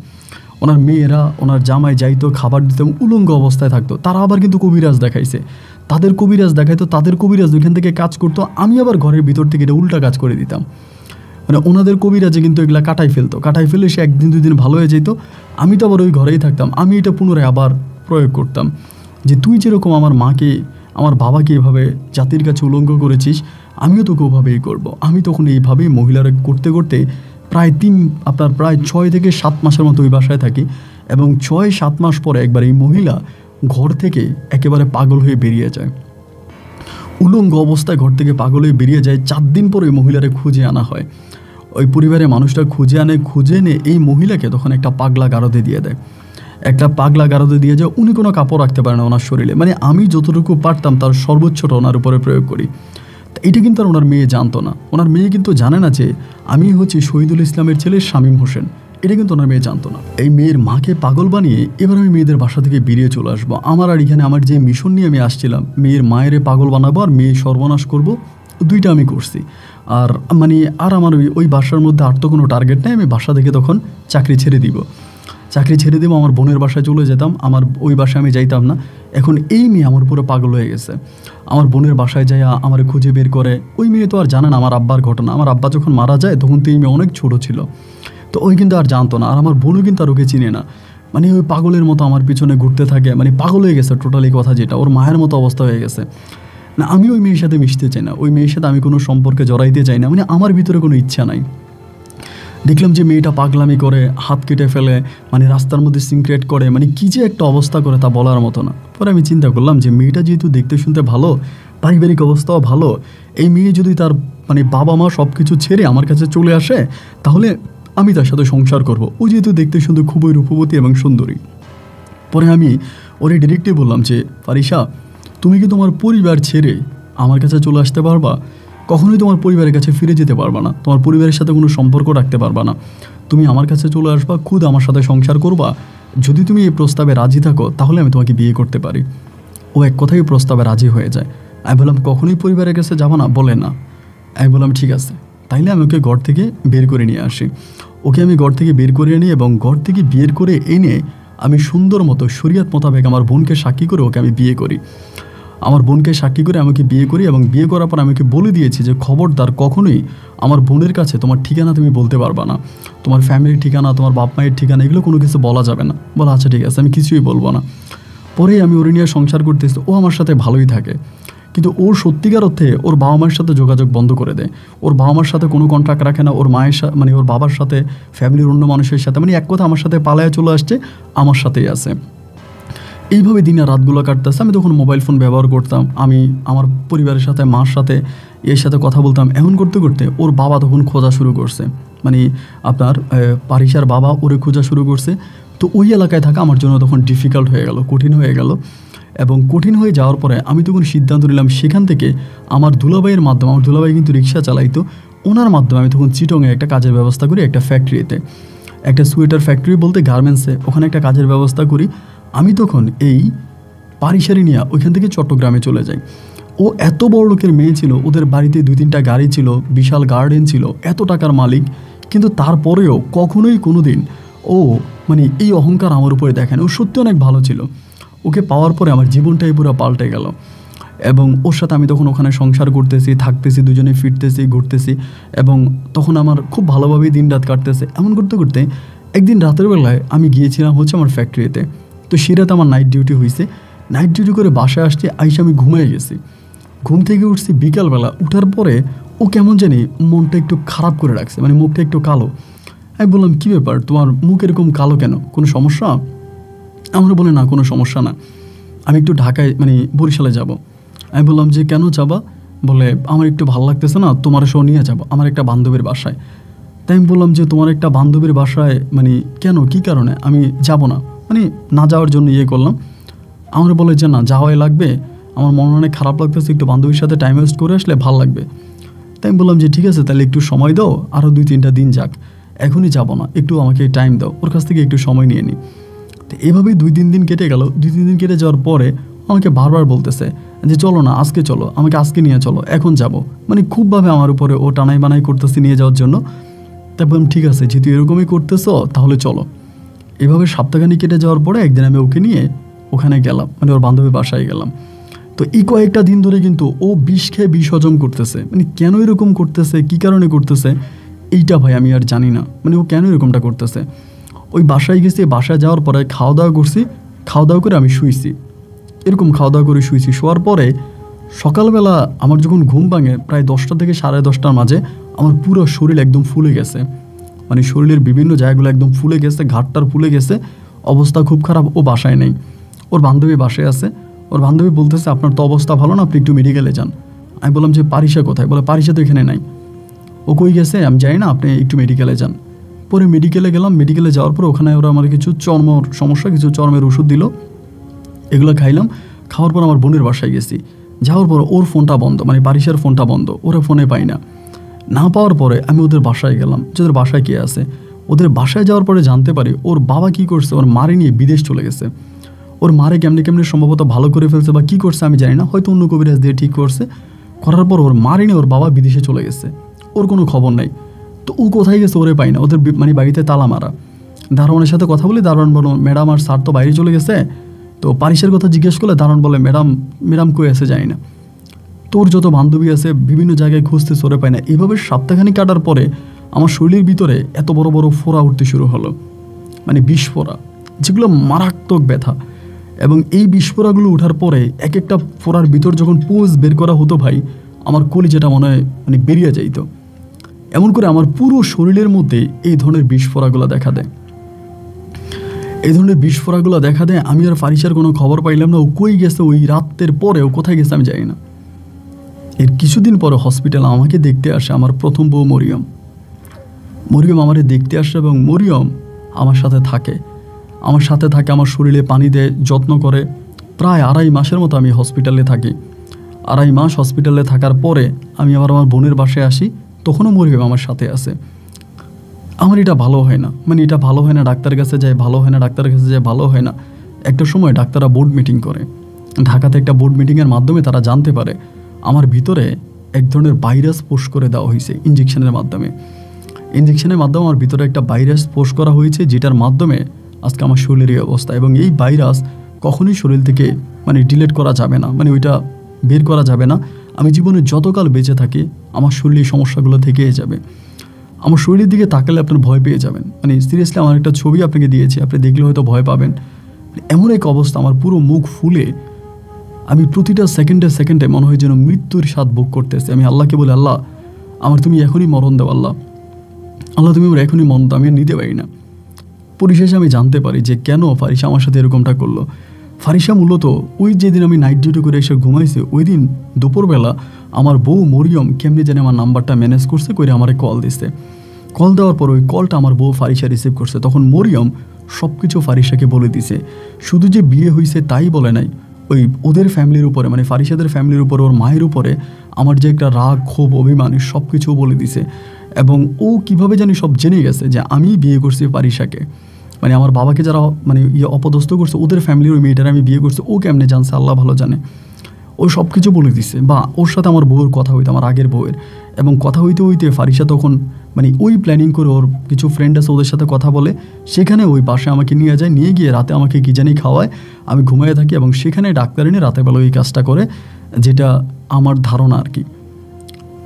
ওনার মেয়েরা ওনার জামাই যাইতো খাবার দিতে এবং উলঙ্গ অবস্থায় থাকতো। তারা আবার কিন্তু কবিরাজ দেখাইছে, তাদের কবিরাজ দেখাইতো, তাদের কবিরাজ ওইখান থেকে কাজ করতো, আমি আবার ঘরের ভিতর থেকে এটা উল্টা কাজ করে দিতাম। মানে ওনাদের কবিরাজে কিন্তু এগুলা কাটাই ফেলে সে একদিন দুই দিন ভালো হয়ে যেত, আমি তো আবার ওই ঘরেই থাকতাম, আমি এটা পুনরায় আবার প্রয়োগ করতাম যে তুই যেরকম আমার মাকে আমার বাবাকে এভাবে জাতির কাছে উলঙ্গ করেছিস, আমিও তোকে ওভাবেই করবো। আমি তখন এইভাবেই মহিলারা করতে করতে প্রায় 6 থেকে 7 মাসের মতো ওই বাসায় থাকি এবং 6-7 মাস পরে একবার এই মহিলা ঘর থেকে একেবারে পাগল হয়ে বেরিয়ে যায়, উলঙ্গ অবস্থায় ঘর থেকে পাগল হয়ে বেরিয়ে যায়। 4 দিন পরে ওই মহিলারে খুঁজে আনা হয়, ওই পরিবারের মানুষটা খুঁজে এনে এই মহিলাকে তখন একটা পাগলা গারদে দিয়ে দেয়, উনি কোনো কাপড় রাখতে পারে না ওনার শরীরে, মানে আমি যতটুকু পারতাম তার সর্বোচ্চটা ওনার উপরে প্রয়োগ করি। এটা কিন্তু আর ওনার মেয়ে জানতো না। ওনার মেয়ে কিন্তু জানে না যে আমি হচ্ছি শহীদুল ইসলামের ছেলে শামীম হোসেন। এটা কিন্তু ওনার মেয়ে জানতো না। এই মেয়ের মাকে পাগল বানিয়ে এবার আমি মেয়েদের বাসা থেকে বেরিয়ে চলে আসবো। আমার আর এখানে আমার যে মিশন নিয়ে আমি আসছিলাম, মেয়ের মায়েরে পাগল বানাবো আর মেয়ে সর্বনাশ করব, দুইটা আমি করছি। আর আর আমার ওই বাসার মধ্যে আর তো কোনো টার্গেট নেই। আমি বাসা থেকে তখন চাকরি ছেড়ে দেবো, আমার বোনের বাসায় চলে যেতাম। আমার ওই বাসায় আমি যাইতাম না। এখন এই মেয়ে আমার পুরো পাগল হয়ে গেছে। আমার বোনের বাসায় যাই আমার খুঁজে বের করে। ওই মেয়ে তো আর জানে না আমার আব্বার ঘটনা। আমার আব্বা যখন মারা যায় তখন তো এই মেয়ে অনেক ছোটো ছিল, তো ওই কিন্তু আর জানতো না। আর আমার বোনও কিন্তু আর ওকে চিনে না। ওই পাগলের মতো আমার পিছনে ঘুরতে থাকে, পাগল হয়ে গেছে টোটালি কথা যেটা, ওর মায়ের মতো অবস্থা হয়ে গেছে। না, আমি ওই মেয়ের সাথে মিশতে চাই না, ওই মেয়ের সাথে আমি কোনো সম্পর্কে জড়াইতে চাই না। আমার ভিতরে কোনো ইচ্ছা নাই। দেখলাম যে মেয়েটা পাগলামি করে, হাত কেটে ফেলে, রাস্তার মধ্যে সিনক্রেট করে, কী যে একটা অবস্থা করে তা বলার মতো না। পরে আমি চিন্তা করলাম যে মেয়েটা যেহেতু দেখতে শুনতে ভালো, পারিবারিক অবস্থাও ভালো, এই মেয়ে যদি তার বাবা মা সব কিছু ছেড়ে আমার কাছে চলে আসে তাহলে আমি তার সাথে সংসার করব। ও যেহেতু দেখতে শুনতে খুবই রূপবতী এবং সুন্দরী। পরে আমি ওরে ডিরেক্টলি বললাম যে ফারিসা, তুমি কি তোমার পরিবার ছেড়ে আমার কাছে চলে আসতে পারবা? কখনোই তোমার পরিবারের কাছে ফিরে যেতে পারবা না, তোমার পরিবারের সাথে কোনো সম্পর্ক রাখতে পারবা না। তুমি আমার কাছে চলে আসবা, খুদ আমার সাথে সংসার করবা। যদি তুমি এই প্রস্তাবে রাজি থাকো তাহলে আমি তোমাকে বিয়ে করতে পারি। ও এক কথাই প্রস্তাবে রাজি হয়ে যায়। আমি বললাম কখনোই পরিবারের কাছে যাবো না? বলে না। আমি বললাম ঠিক আছে, তাইলে আমি ওকে ঘর থেকে বের করে নিয়ে আসি। ওকে আমি ঘর থেকে বের করে আনি এবং ঘর থেকে বের করে এনে আমি সুন্দর মতো শরিয়ত মোতাবেক আমার বোনকে সাক্ষী করে ওকে আমি বিয়ে করি। আমার বোনকে সাক্ষী করে আমাকে বিয়ে করি এবং বিয়ে করার পর আমাকে বলে দিয়েছি যে খবরদার কখনোই আমার বোনের কাছে তোমার ঠিকানা তুমি বলতে পারবা না, তোমার ফ্যামিলির ঠিকানা, তোমার বাপ মায়ের ঠিকানা, এগুলো কোনো কিছু বলা যাবে না। বলা আচ্ছা ঠিক আছে, আমি কিছুই বলবো না। পরে আমি ওর নিয়ে সংসার করতেছি। ও আমার সাথে ভালোই থাকে, কিন্তু ওর সত্যিকার অর্থে ওর বাবা মায়ের সাথে যোগাযোগ বন্ধ করে দেয়। ওর বাবা মার সাথে কোনো কন্ট্যাক্ট রাখে না। ওর মায়ের সাথে ওর বাবার সাথে, ফ্যামিলির অন্য মানুষের সাথে, এক কথা আমার সাথে পালায় চলে আসছে, আমার সাথেই আছে। এইভাবে দিনে রাতগুলো কাটতেছে। আমি তখন মোবাইল ফোন ব্যবহার করতাম, আমি আমার পরিবারের সাথে, মার সাথে, এর সাথে কথা বলতাম। এমন করতে করতে ওর বাবা তখন খোঁজা শুরু করছে, আপনার পারিসার বাবা ওরে খোঁজা শুরু করছে। তো ওই এলাকায় থাকা আমার জন্য তখন ডিফিকাল্ট হয়ে গেল, কঠিন হয়ে গেল। এবং কঠিন হয়ে যাওয়ার পরে আমি তখন সিদ্ধান্ত নিলাম সেখান থেকে আমার দুলাভাইয়ের মাধ্যমে, আমার দুলাভাই কিন্তু রিক্সা চালাইতো, ওনার মাধ্যমে আমি তখন চিটংয়ে একটা কাজের ব্যবস্থা করি, একটা ফ্যাক্টরিতে, একটা সোয়েটার ফ্যাক্টরি বলতে গার্মেন্টসে, ওখানে একটা কাজের ব্যবস্থা করি। আমি তখন এই পারিসারি নিয়ে ওইখান থেকে চট্টগ্রামে চলে যাই। ও এত বড় লোকের মেয়ে ছিল, ওদের বাড়িতে 2-3টা গাড়ি ছিল, বিশাল গার্ডেন ছিল, এত টাকার মালিক, কিন্তু তারপরেও কখনোই কোনো দিন ও এই অহংকার আমার উপরে দেখেনি। ও সত্যি অনেক ভালো ছিল। ওকে পাওয়ার পরে আমার জীবনটাই পুরো পাল্টে গেল। এবং ওর সাথে আমি তখন ওখানে সংসার করতেছি, থাকতেছি, দুজনে ফিরতেছি, ঘুরতেছি, এবং তখন আমার খুব ভালোভাবেই দিন রাত কাটতেছে। এমন করতে করতে একদিন রাতের বেলায় আমি গিয়েছিলাম আমার ফ্যাক্টরিতে। তো সেই রাতে আমার নাইট ডিউটি হয়েছে। নাইট ডিউটি করে বাসায় আসছি, আইসা আমি ঘুমিয়ে গেছি। ঘুম থেকে উঠছি বিকালবেলা। উঠার পরে ও কেমন জানি মনটা একটু খারাপ করে রাখছে, মুখটা একটু কালো। আমি বললাম কী ব্যাপার, তোমার মুখ এরকম কালো কেন, কোনো সমস্যা? আমার বলে না, কোনো সমস্যা না, আমি একটু ঢাকায় বরিশালে যাব। আমি বললাম যে কেন যাবা? বলে আমার একটু ভালো লাগতেছে না, তোমার সহ নিয়ে যাবো আমার একটা বান্ধবীর বাসায়। তাই আমি বললাম যে তোমার একটা বান্ধবীর বাসায় কেন, কী কারণে? আমি যাব না, না যাওয়ার জন্য করলাম। আমার বলে যে না, যাওয়াই লাগবে, আমার মনে অনেক খারাপ লাগতেছে, একটু বান্ধবীর সাথে টাইম ওয়েস্ট করে আসলে ভালো লাগবে। তাই আমি বললাম যে ঠিক আছে, তাহলে একটু সময় দাও, আরও 2-3টা দিন যাক, এখনই যাব না, একটু আমাকে টাইম দাও, ওর কাছ থেকে একটু সময় নিয়ে নিই। তো এভাবেই 2-3 দিন কেটে গেল। 2-3 দিন কেটে যাওয়ার পরে আমাকে বারবার বলতেছে যে চলো না, আজকে চলো, আমাকে আজকে নিয়ে চলো, এখন যাব। খুবভাবে আমার উপরে ও টানাই বানাই করতেছে নিয়ে যাওয়ার জন্য। তাই বললাম ঠিক আছে, যেহেতু এরকমই করতেছো তাহলে চলো। এভাবে সপ্তাহখানি কেটে যাওয়ার পরে একদিন আমি ওকে নিয়ে ওখানে গেলাম, ওর বান্ধবীর বাসায় গেলাম। তো এই কয়েকটা দিন ধরে কিন্তু ও বিষ খেয়ে বিষ হজম করতেছে। কেন এরকম করতেছে, কী কারণে করতেছে, এইটা ভাই আমি আর জানি না। ও কেন এরকমটা করতেছে। ওই বাসায় গেছি, বাসায় যাওয়ার পরে খাওয়া দাওয়া করছি, খাওয়া দাওয়া করে আমি শুইছি, এরকম খাওয়া দাওয়া করে শুইছি। শোয়ার পরে সকালবেলা আমার যখন ঘুম ভাঙে প্রায় 10টা থেকে 10:30টার মাঝে, আমার পুরো শরীর একদম ফুলে গেছে, শরীরের বিভিন্ন জায়গাগুলো একদম ফুলে গেছে, ঘাটটার ফুলে গেছে, অবস্থা খুব খারাপ। ও বাসায় নেই, ওর বান্ধবী বাসায় আছে। ওর বান্ধবী বলতেছে আপনার তো অবস্থা ভালো না, আপনি একটু মেডিকেলে যান। আমি বললাম যে পারিসা কোথায়? বলে পারিসা তো এখানে নাই। ও কই গেছে আমি জানি না, আপনি একটু মেডিকেলে যান। পরে মেডিকেলে গেলাম। মেডিকেলে যাওয়ার পর ওখানে ওরা আমার কিছু চর্মের ওষুধ দিল, এগুলো খাইলাম। খাওয়ার পর আমার বোনের বাসায় গেছি। যাওয়ার পর ওর ফোনটা বন্ধ, মানে বারিশার ফোনটা বন্ধ, ওরা ফোনে পাই না। না পাওয়ার পরে আমি ওদের বাসায় গেলাম, যে ওদের বাসায় কে আছে। ওদের বাসায় যাওয়ার পরে জানতে পারি ওর বাবা কী করছে, ওর মারে নিয়ে বিদেশ চলে গেছে। ওর মারে কেমনি কেমনি সম্ভবত ভালো করে ফেলছে বা কী করছে আমি জানি না, হয়তো অন্য কবিরাজ দিয়ে ঠিক করছে। করার পর ওর মারে নিয়ে ওর বাবা বিদেশে চলে গেছে, ওর কোনো খবর নাই। তো ও কোথায় গেছে ওরে পাই না, ওদের মানে বাড়িতে তালা মারা। দারোয়ানের সাথে কথা বলি, দারোয়ান বলো ম্যাডাম আর স্যার তো বাইরে চলে গেছে। তো পারিসের কথা জিজ্ঞেস করলে দারোয়ান বলে ম্যাডাম কই আছে জানি না। তোর যত বান্ধবী আছে বিভিন্ন জায়গায় খুঁজতে সরে পায় না। এইভাবে সপ্তাহখানি কাটার পরে আমার শরীরের ভিতরে এত বড় বড় ফোড়া উঠতে শুরু হলো, মানে বিষ ফোড়া, যেগুলো মারাত্মক ব্যথা। এবং এই বিষ ফোড়াগুলো ওঠার পরে এক একটা ফোড়ার ভিতর যখন পুঁজ বের করা হতো ভাই, আমার কলিজাটা মনে হয় মানে বেরিয়ে যাইত। এমন করে আমার পুরো শরীরের মধ্যে এই ধরনের বিষ ফোড়াগুলো দেখা দেয়। এই ধরনের বিষ ফোড়াগুলো দেখা দেয়। আমি আর ফারিসার কোনো খবর পাইলাম না, ও কই গেছে, ওই রাতের পরে ও কোথায় গেছে আমি জানি না। এর কিছুদিন পরে হসপিটালে আমাকে দেখতে আসে আমার প্রথম বউ মরিয়ম আমারে দেখতে আসে, এবং মরিয়ম আমার সাথে থাকে, আমার শরীরে পানি দেয়, যত্ন করে। প্রায় 2.5 মাসের মতো আমি হসপিটালে থাকি। 2.5 মাস হসপিটালে থাকার পরে আমি আবার আমার বোনের বাসায় আসি, তখনও মরিয়ম আমার সাথে আছে। আমার এটা ভালো হয় না, মানে এটা ভালো হয় না, ডাক্তারের কাছে যায় ভালো হয় না, ডাক্তারের কাছে যায় ভালো হয় না। একটা সময় ডাক্তাররা বোর্ড মিটিং করে ঢাকাতে, একটা বোর্ড মিটিংয়ের মাধ্যমে তারা জানতে পারে আমার ভিতরে এক ধরনের ভাইরাস পোষ করে দেওয়া হয়েছে ইঞ্জেকশনের মাধ্যমে আমার ভিতরে একটা ভাইরাস পোষ করা হয়েছে, যেটার মাধ্যমে আজকে আমার শরীরের এই অবস্থা। এবং এই ভাইরাস কখনোই শরীর থেকে মানে ডিলিট করা যাবে না, মানে ওইটা বের করা যাবে না। আমি জীবনে যতকাল বেঁচে থাকি আমার শরীরের সমস্যাগুলো থেকেই যাবে। আমার শরীরের দিকে তাকালে আপনার ভয় পেয়ে যাবেন, মানে সিরিয়াসলি আমার একটা ছবি আপনাকে দিয়েছি, আপনি দেখলে হয়তো ভয় পাবেন। এমন এক অবস্থা, আমার পুরো মুখ ফুলে, আমি প্রতিটা সেকেন্ডে মনে হয় যেন মৃত্যুর স্বাদ ভোগ করতেছে। আমি আল্লাহকে বলি, আল্লাহ আমার তুমি এখনই মরণ দাও, আল্লাহ তুমি আমার এখনই মরণ দাও, আমি আর নিতে পারি না। পরিশেষে আমি জানতে পারি যে কেন ফারিসা আমার সাথে এরকমটা করলো। ফারিসা মূলত ওই যেদিন আমি নাইট ডিউটি করে এসে ঘুমাইছি, ওই দিন দুপুরবেলা আমার বউ মরিয়ম কেমনি জানি আমার নাম্বারটা ম্যানেজ করছে করে আমারে কল দিছে। কল দেওয়ার পর ওই কলটা আমার বউ ফারিসা রিসিভ করছে। তখন মরিয়ম সব কিছু ফারিসাকে বলে দিছে। শুধু যে বিয়ে হয়েছে তাই বলে নাই, ওই ওদের ফ্যামিলির উপরে, মানে ফারিসাদের ফ্যামিলির উপরে, ওর মায়ের উপরে আমার যে একটা রাগ, ক্ষোভ, অভিমান সব কিছু বলে দিছে। এবং ও কিভাবে জানি সব জেনে গেছে যে আমি বিয়ে করছি ফারিসাকে, মানে আমার বাবাকে যারা মানে অপদস্থ করছে ওদের ফ্যামিলির ওই মেয়েটার আমি বিয়ে করছি, ও কেমনে জানছে আল্লাহ ভালো জানে। ও সব কিছু বলে দিছে। বা ওর সাথে আমার বউয়ের কথা হইতো, আমার আগের বউয়ের, এবং কথা হইতে হইতে ফারিসা তখন মানে ওই প্ল্যানিং করে ওর কিছু ফ্রেন্ড আছে ওদের সাথে কথা বলে, সেখানে ওই বাসায় আমাকে নিয়ে যায়, নিয়ে গিয়ে রাতে আমাকে কী জানি খাওয়ায়, আমি ঘুমিয়ে থাকি, এবং সেখানে ডাক্তার এনে রাতেবেলা ওই কাজটা করে, যেটা আমার ধারণা আর কি।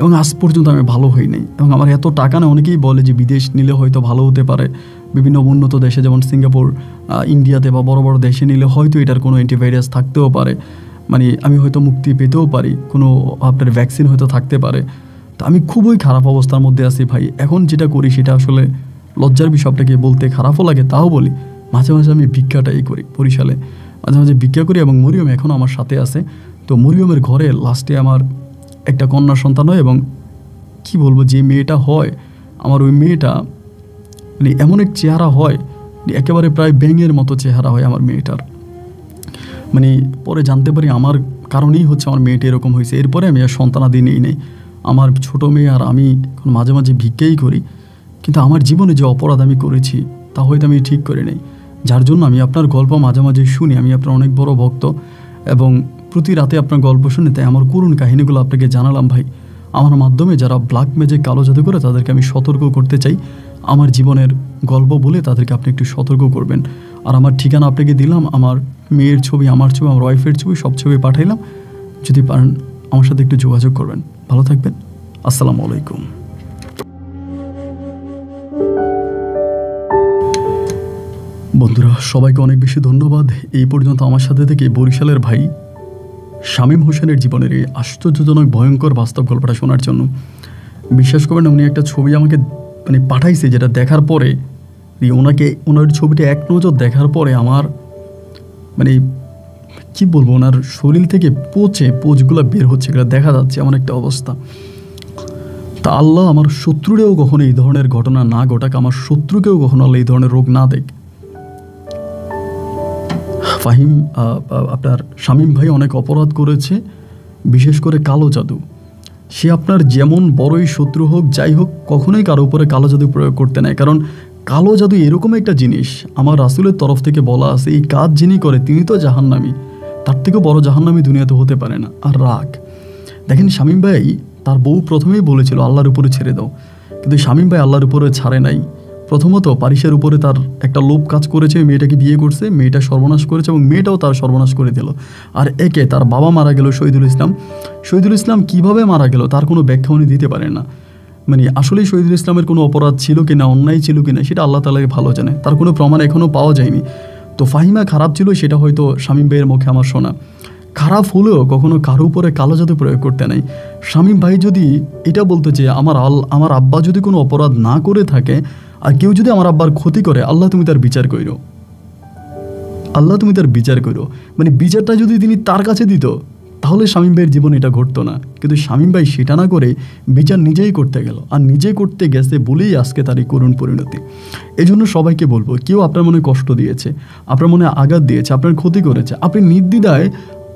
এবং আজ পর্যন্ত আমি ভালো হই নাই। এবং আমার এত টাকা না, অনেকেই বলে যে বিদেশ নিলে হয়তো ভালো হতে পারে, বিভিন্ন উন্নত দেশে যেমন সিঙ্গাপুর, ইন্ডিয়াতে বা বড় বড় দেশে নিলে হয়তো এটার কোনো অ্যান্টিভাইরাস থাকতেও পারে, মানে আমি হয়তো মুক্তি পেতেও পারি, কোনো আপনার ভ্যাকসিন হয়তো থাকতে পারে। তো আমি খুবই খারাপ অবস্থার মধ্যে আছি ভাই। এখন যেটা করি সেটা আসলে লজ্জার বিষয়টাকে বলতে খারাপও লাগে, তাও বলি। মাঝে মাঝে আমি ভিক্ষাটাই করি, বরিশালে মাঝে মাঝে ভিক্ষা করি। এবং মরিয়ম এখনও আমার সাথে আছে। তো মরিয়মের ঘরে লাস্টে আমার একটা কন্যা সন্তান হয়। এবং কি বলবো, যে মেয়েটা হয় আমার, ওই মেয়েটা মানে এমন এক চেহারা হয়, একেবারে প্রায় ব্যাঙের মতো চেহারা হয় আমার মেয়েটার। মানে পরে জানতে পারি আমার কারণেই হচ্ছে আমার মেয়েটা এরকম হয়েছে। এরপরে আমি আর সন্তানাদি নেই। আমার ছোটো মেয়ে আর আমি এখন মাঝে মাঝে ভিক্ষাই করি। কিন্তু আমার জীবনে যে অপরাধ আমি করেছি তা হয়তো আমি ঠিক করে নেই, যার জন্য আমি আপনার গল্প মাঝে মাঝে শুনি। আমি আপনার অনেক বড় ভক্ত, এবং প্রতি রাতে আপনার গল্প শুনে তাই আমার করুণ কাহিনীগুলো আপনাকে জানালাম ভাই। আমার মাধ্যমে যারা ব্ল্যাক ম্যাজিক, কালো জাদু করে তাদেরকে আমি সতর্ক করতে চাই। আমার জীবনের গল্প বলে তাদেরকে আপনি একটু সতর্ক করবেন। আর আমার ঠিকানা আপনাকে দিলাম, আমার মেয়ের ছবি, আমার ছবি, আমার ওয়াইফের ছবি, সব ছবি পাঠাইলাম। যদি পারেন আমার সাথে একটু যোগাযোগ করবেন। ভালো থাকবেন। আসসালামু আলাইকুম। বন্ধুরা সবাইকে অনেক বেশি ধন্যবাদ এই পর্যন্ত আমার সাথে থেকে বরিশালের ভাই শামীম হোসেনের জীবনের এই আশ্চর্যজনক ভয়ঙ্কর বাস্তব গল্পটা শোনার জন্য। বিশ্বাস করবেন, উনি একটা ছবি আমাকে মানে পাঠাইছে, যেটা দেখার পরে ওনার ছবিটা এক নজর দেখার পরে আমার মানে কী বলবো, ওনার শরীর থেকে পোচগুলো বের হচ্ছে, এগুলো দেখা যাচ্ছে এমন একটা অবস্থা। তা আল্লাহ আমার শত্রুরেও কখনো এই ধরনের ঘটনা না ঘটাক, আমার শত্রুকেও কখনো আল্লাহ এই ধরনের রোগ না দেখ। ফাহিম আপনার শামীম ভাই অনেক অপরাধ করেছে, বিশেষ করে কালো জাদু। সে আপনার যেমন বড়ই শত্রু হোক যাই হোক, কখনোই কারো উপরে কালো জাদু প্রয়োগ করতে নেয়। কারণ কালো জাদু এরকম একটা জিনিস, আমার রাসূলের তরফ থেকে বলা আছে, এই কাজ যিনি করে তিনি তো জাহান্নামী, তার থেকেও বড় জাহান্নামী দুনিয়াতে হতে পারে না। আর রাগ, দেখেন শামীম ভাই তার বউ প্রথমেই বলেছিল আল্লাহর উপরে ছেড়ে দাও, কিন্তু শামীম ভাই আল্লাহর উপরে ছাড়ে নাই। প্রথমত পারিসের উপরে তার একটা লোভ কাজ করেছে, মেয়েটাকে বিয়ে করছে, মেয়েটা সর্বনাশ করেছে এবং মেয়েটাও তার সর্বনাশ করে দিল। আর একে তার বাবা মারা গেল শহীদুল ইসলাম। শহীদুল ইসলাম কীভাবে মারা গেল তার কোনো ব্যাখ্যা উনি দিতে পারেন না। মানে আসলেই শহীদুল ইসলামের কোনো অপরাধ ছিল কি না, অন্যায় ছিল কি না, সেটা আল্লাহ তাআলাই ভালো জানে, তার কোনো প্রমাণ এখনও পাওয়া যায়নি। তো ফাহিমা খারাপ ছিল সেটা হয়তো শামীম ভাইয়ের মুখে আমার শোনা। খারাপ হলেও কখনো কারো উপরে কালো জাদু প্রয়োগ করতে নাই। শামীম ভাই যদি এটা বলতো যে আমার আব্বা যদি কোনো অপরাধ না করে থাকে আর কেউ যদি আমার আব্বার ক্ষতি করে, আল্লাহ তুমি তার বিচার কইরো, আল্লাহ তুমি তার বিচার করো, মানে বিচারটা যদি তিনি তার কাছে দিত তাহলে শামীম ভাইয়ের জীবনে এটা ঘটতো না। কিন্তু শামীম ভাই সেটা না করে বিচার নিজেই করতে গেল, আর নিজে করতে গেছে বলেই আজকে তার এই করুণ পরিণতি। এই জন্য সবাইকে বলবো, কেউ আপনার মনে কষ্ট দিয়েছে, আপনার মনে আঘাত দিয়েছে, আপনার ক্ষতি করেছে, আপনি নির্দ্বিধায়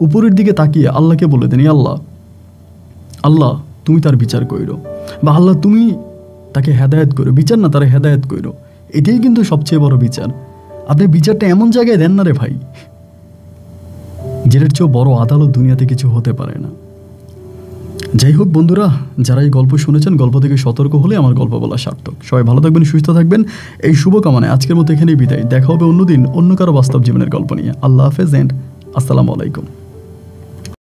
উপরের দিকে তাকিয়ে আল্লাহকে বলে দেন, আল্লাহ আল্লাহ তুমি তার বিচার কইরো, বা আল্লাহ তুমি তাকে হেদায়েত করো, বিচার না তারা হেদায়েত কইরো। এটাই কিন্তু সবচেয়ে বড় বিচার। আপনি বিচারটা এমন জায়গায় দেন না রে ভাই, যেটার চেয়েও বড় আদালত দুনিয়াতে কিছু হতে পারে না। যাই হোক বন্ধুরা, যারা এই গল্প শুনেছেন, গল্প থেকে সতর্ক হলে আমার গল্প বলা সার্থক। সবাই ভালো থাকবেন, সুস্থ থাকবেন, এই শুভকামনায় আজকের মতো এখানেই বিদায়। দেখা হবে অন্যদিন অন্য কারো বাস্তব জীবনের গল্প নিয়ে। আল্লাহ হাফেজ এন্ড আসসালামু আলাইকুম।